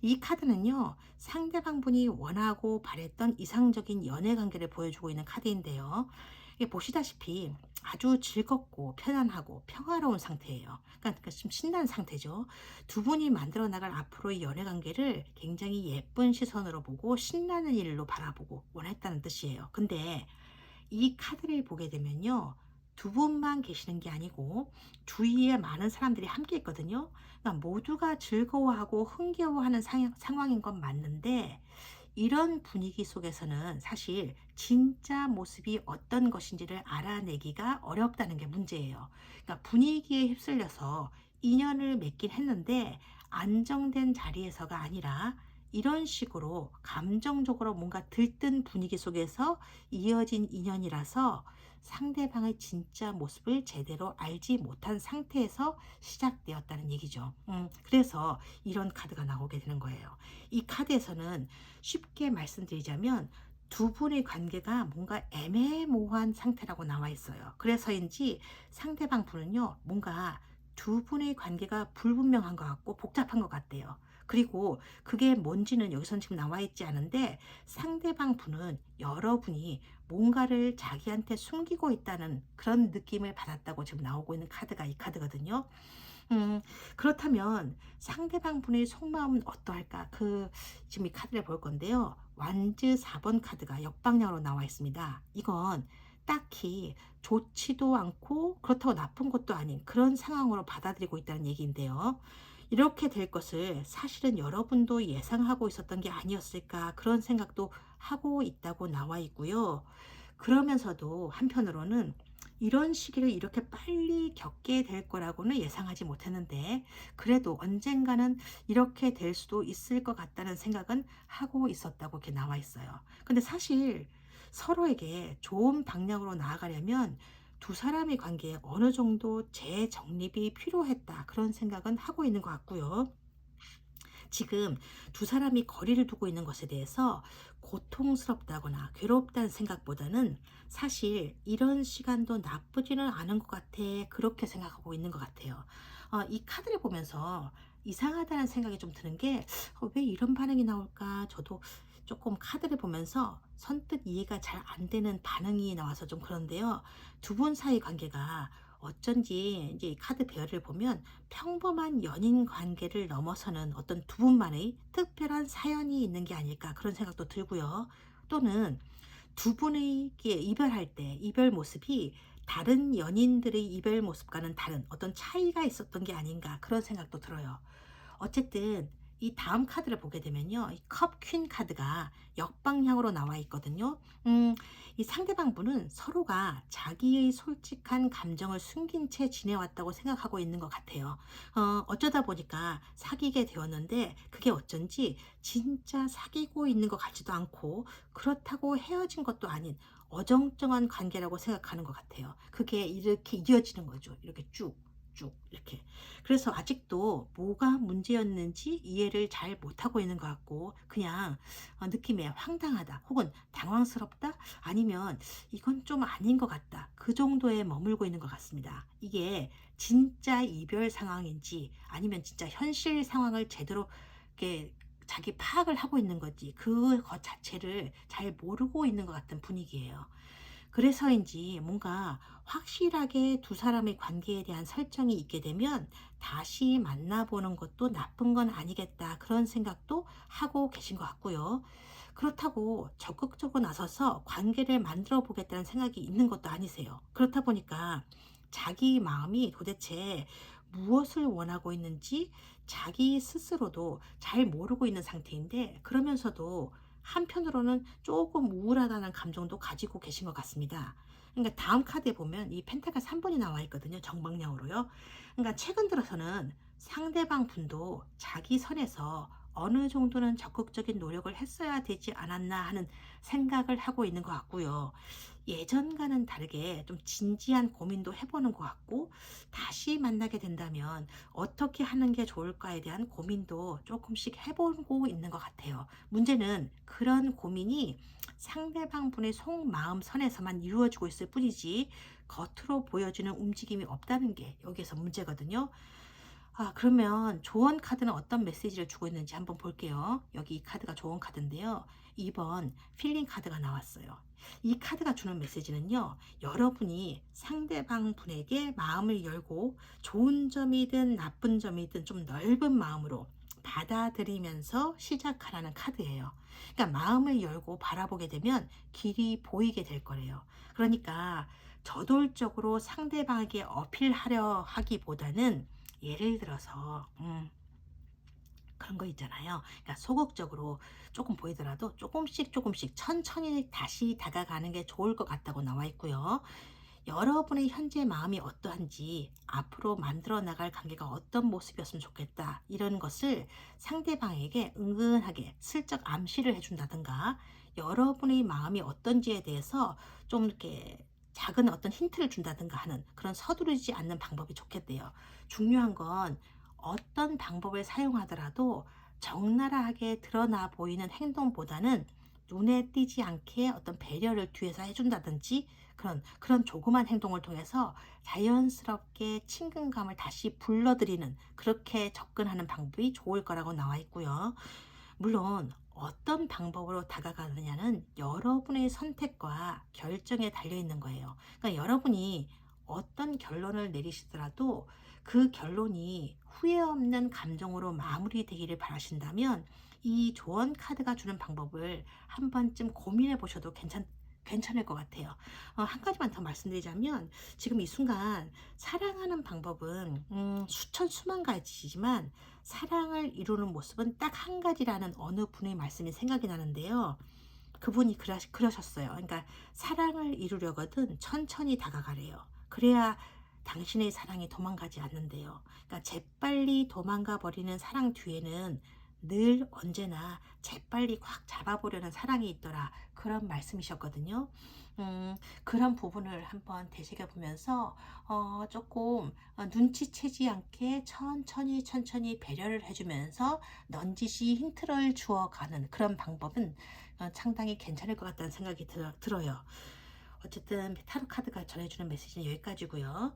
이 카드는요, 상대방 분이 원하고 바랬던 이상적인 연애 관계를 보여주고 있는 카드인데요. 이게 보시다시피 아주 즐겁고 편안하고 평화로운 상태예요. 그러니까 좀 신나는 상태죠. 두 분이 만들어 나갈 앞으로의 연애 관계를 굉장히 예쁜 시선으로 보고 신나는 일로 바라보고 원했다는 뜻이에요. 근데 이 카드를 보게 되면요, 두 분만 계시는 게 아니고 주위에 많은 사람들이 함께 있거든요. 그러니까 모두가 즐거워하고 흥겨워하는 상황인 건 맞는데, 이런 분위기 속에서는 사실 진짜 모습이 어떤 것인지를 알아내기가 어렵다는 게 문제예요. 그러니까 분위기에 휩쓸려서 인연을 맺긴 했는데 안정된 자리에서가 아니라 이런 식으로 감정적으로 뭔가 들뜬 분위기 속에서 이어진 인연이라서 상대방의 진짜 모습을 제대로 알지 못한 상태에서 시작되었다는 얘기죠. 그래서 이런 카드가 나오게 되는 거예요. 이 카드에서는 쉽게 말씀드리자면 두 분의 관계가 뭔가 애매모호한 상태라고 나와 있어요. 그래서인지 상대방 분은요, 뭔가 두 분의 관계가 불분명한 것 같고 복잡한 것 같대요. 그리고 그게 뭔지는 여기선 지금 나와 있지 않은데, 상대방 분은 여러분이 뭔가를 자기한테 숨기고 있다는 그런 느낌을 받았다고 지금 나오고 있는 카드가 이 카드거든요. 그렇다면 상대방 분의 속마음은 어떠할까? 지금 이 카드를 볼 건데요. 완즈 4번 카드가 역방향으로 나와 있습니다. 이건 딱히 좋지도 않고 그렇다고 나쁜 것도 아닌 그런 상황으로 받아들이고 있다는 얘기인데요. 이렇게 될 것을 사실은 여러분도 예상하고 있었던 게 아니었을까, 그런 생각도 하고 있다고 나와 있고요. 그러면서도 한편으로는 이런 시기를 이렇게 빨리 겪게 될 거라고는 예상하지 못했는데, 그래도 언젠가는 이렇게 될 수도 있을 것 같다는 생각은 하고 있었다고 이렇게 나와 있어요. 근데 사실 서로에게 좋은 방향으로 나아가려면 두 사람의 관계에 어느 정도 재정립이 필요했다, 그런 생각은 하고 있는 것 같고요. 지금 두 사람이 거리를 두고 있는 것에 대해서 고통스럽다거나 괴롭다는 생각보다는 사실 이런 시간도 나쁘지는 않은 것 같아, 그렇게 생각하고 있는 것 같아요. 이 카드를 보면서 이상하다는 생각이 좀 드는 게, 왜 이런 반응이 나올까? 저도 조금 카드를 보면서 선뜻 이해가 잘 안 되는 반응이 나와서 좀 그런데요. 두 분 사이 관계가 어쩐지 이제 이 카드 배열을 보면 평범한 연인 관계를 넘어서는 어떤 두 분만의 특별한 사연이 있는 게 아닐까, 그런 생각도 들고요. 또는 두 분의 이별할 때 이별 모습이 다른 연인들의 이별 모습과는 다른 어떤 차이가 있었던 게 아닌가, 그런 생각도 들어요. 어쨌든 이 다음 카드를 보게 되면요, 이 컵 퀸 카드가 역방향으로 나와 있거든요. 이 상대방 분은 서로가 자기의 솔직한 감정을 숨긴 채 지내왔다고 생각하고 있는 것 같아요. 어쩌다 보니까 사귀게 되었는데 그게 어쩐지 진짜 사귀고 있는 것 같지도 않고 그렇다고 헤어진 것도 아닌 어정쩡한 관계라고 생각하는 것 같아요. 그게 이렇게 이어지는 거죠. 이렇게 쭉. 쭉 이렇게. 그래서 아직도 뭐가 문제였는지 이해를 잘 못하고 있는 것 같고, 그냥 느낌에 황당하다 혹은 당황스럽다, 아니면 이건 좀 아닌 것 같다, 그 정도에 머물고 있는 것 같습니다. 이게 진짜 이별 상황인지 아니면 진짜 현실 상황을 제대로 이렇게 자기 파악을 하고 있는 건지 그것 자체를 잘 모르고 있는 것 같은 분위기예요. 그래서인지 뭔가 확실하게 두 사람의 관계에 대한 설정이 있게 되면 다시 만나보는 것도 나쁜 건 아니겠다. 그런 생각도 하고 계신 것 같고요. 그렇다고 적극적으로 나서서 관계를 만들어 보겠다는 생각이 있는 것도 아니세요. 그렇다 보니까 자기 마음이 도대체 무엇을 원하고 있는지 자기 스스로도 잘 모르고 있는 상태인데, 그러면서도 한편으로는 조금 우울하다는 감정도 가지고 계신 것 같습니다. 그러니까 다음 카드에 보면 이 펜타클 3번이 나와 있거든요. 정방향으로요. 그러니까 최근 들어서는 상대방 분도 자기 선에서 어느 정도는 적극적인 노력을 했어야 되지 않았나 하는 생각을 하고 있는 것 같고요. 예전과는 다르게 좀 진지한 고민도 해보는 것 같고, 다시 만나게 된다면 어떻게 하는 게 좋을까에 대한 고민도 조금씩 해보고 있는 것 같아요. 문제는 그런 고민이 상대방 분의 속마음 선에서만 이루어지고 있을 뿐이지 겉으로 보여주는 움직임이 없다는 게 여기에서 문제거든요. 그러면 조언 카드는 어떤 메시지를 주고 있는지 한번 볼게요. 여기 이 카드가 조언 카드인데요. 2번 필링 카드가 나왔어요. 이 카드가 주는 메시지는요, 여러분이 상대방 분에게 마음을 열고 좋은 점이든 나쁜 점이든 좀 넓은 마음으로 받아들이면서 시작하라는 카드예요. 그러니까 마음을 열고 바라보게 되면 길이 보이게 될 거래요. 그러니까 저돌적으로 상대방에게 어필하려 하기보다는, 예를 들어서 그런 거 있잖아요. 그러니까 소극적으로 조금 보이더라도 조금씩 조금씩 천천히 다시 다가가는 게 좋을 것 같다고 나와 있고요. 여러분의 현재 마음이 어떠한지, 앞으로 만들어 나갈 관계가 어떤 모습이었으면 좋겠다, 이런 것을 상대방에게 은근하게 슬쩍 암시를 해준다든가, 여러분의 마음이 어떤지에 대해서 좀 이렇게 작은 어떤 힌트를 준다든가 하는 그런 서두르지 않는 방법이 좋겠대요. 중요한 건 어떤 방법을 사용하더라도 적나라하게 드러나 보이는 행동보다는 눈에 띄지 않게 어떤 배려를 뒤에서 해준다든지, 그런 조그만 행동을 통해서 자연스럽게 친근감을 다시 불러들이는, 그렇게 접근하는 방법이 좋을 거라고 나와 있고요. 물론 어떤 방법으로 다가가느냐는 여러분의 선택과 결정에 달려 있는 거예요. 그러니까 여러분이 어떤 결론을 내리시더라도 그 결론이 후회 없는 감정으로 마무리되기를 바라신다면, 이 조언 카드가 주는 방법을 한 번쯤 고민해 보셔도 괜찮을 것 같아요. 한 가지만 더 말씀드리자면, 지금 이 순간 사랑하는 방법은 수천 수만 가지지만 사랑을 이루는 모습은 딱 한 가지라는 어느 분의 말씀이 생각이 나는데요. 그분이 그러셨어요. 그러니까 사랑을 이루려거든 천천히 다가가래요. 그래야 당신의 사랑이 도망가지 않는데요. 그러니까 재빨리 도망가 버리는 사랑 뒤에는 늘 언제나 재빨리 확 잡아보려는 사랑이 있더라, 그런 말씀이셨거든요. 그런 부분을 한번 되새겨 보면서 조금 눈치채지 않게 천천히 천천히 배려를 해주면서 넌지시 힌트를 주어가는 그런 방법은 상당히 괜찮을 것 같다는 생각이 들어요. 어쨌든 타로 카드가 전해주는 메시지는 여기까지고요.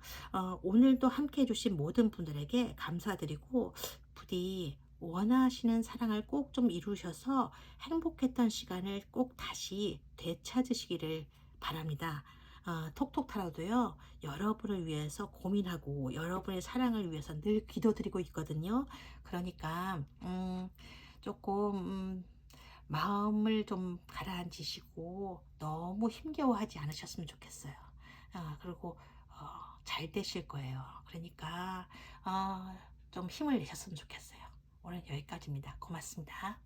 오늘도 함께 해주신 모든 분들에게 감사드리고, 부디 원하시는 사랑을 꼭 좀 이루셔서 행복했던 시간을 꼭 다시 되찾으시기를 바랍니다. 톡톡 타로도요, 여러분을 위해서 고민하고 여러분의 사랑을 위해서 늘 기도드리고 있거든요. 그러니까 조금 마음을 좀 가라앉히시고 너무 힘겨워하지 않으셨으면 좋겠어요. 그리고 잘 되실 거예요. 그러니까 좀 힘을 내셨으면 좋겠어요. 오늘 여기까지입니다. 고맙습니다.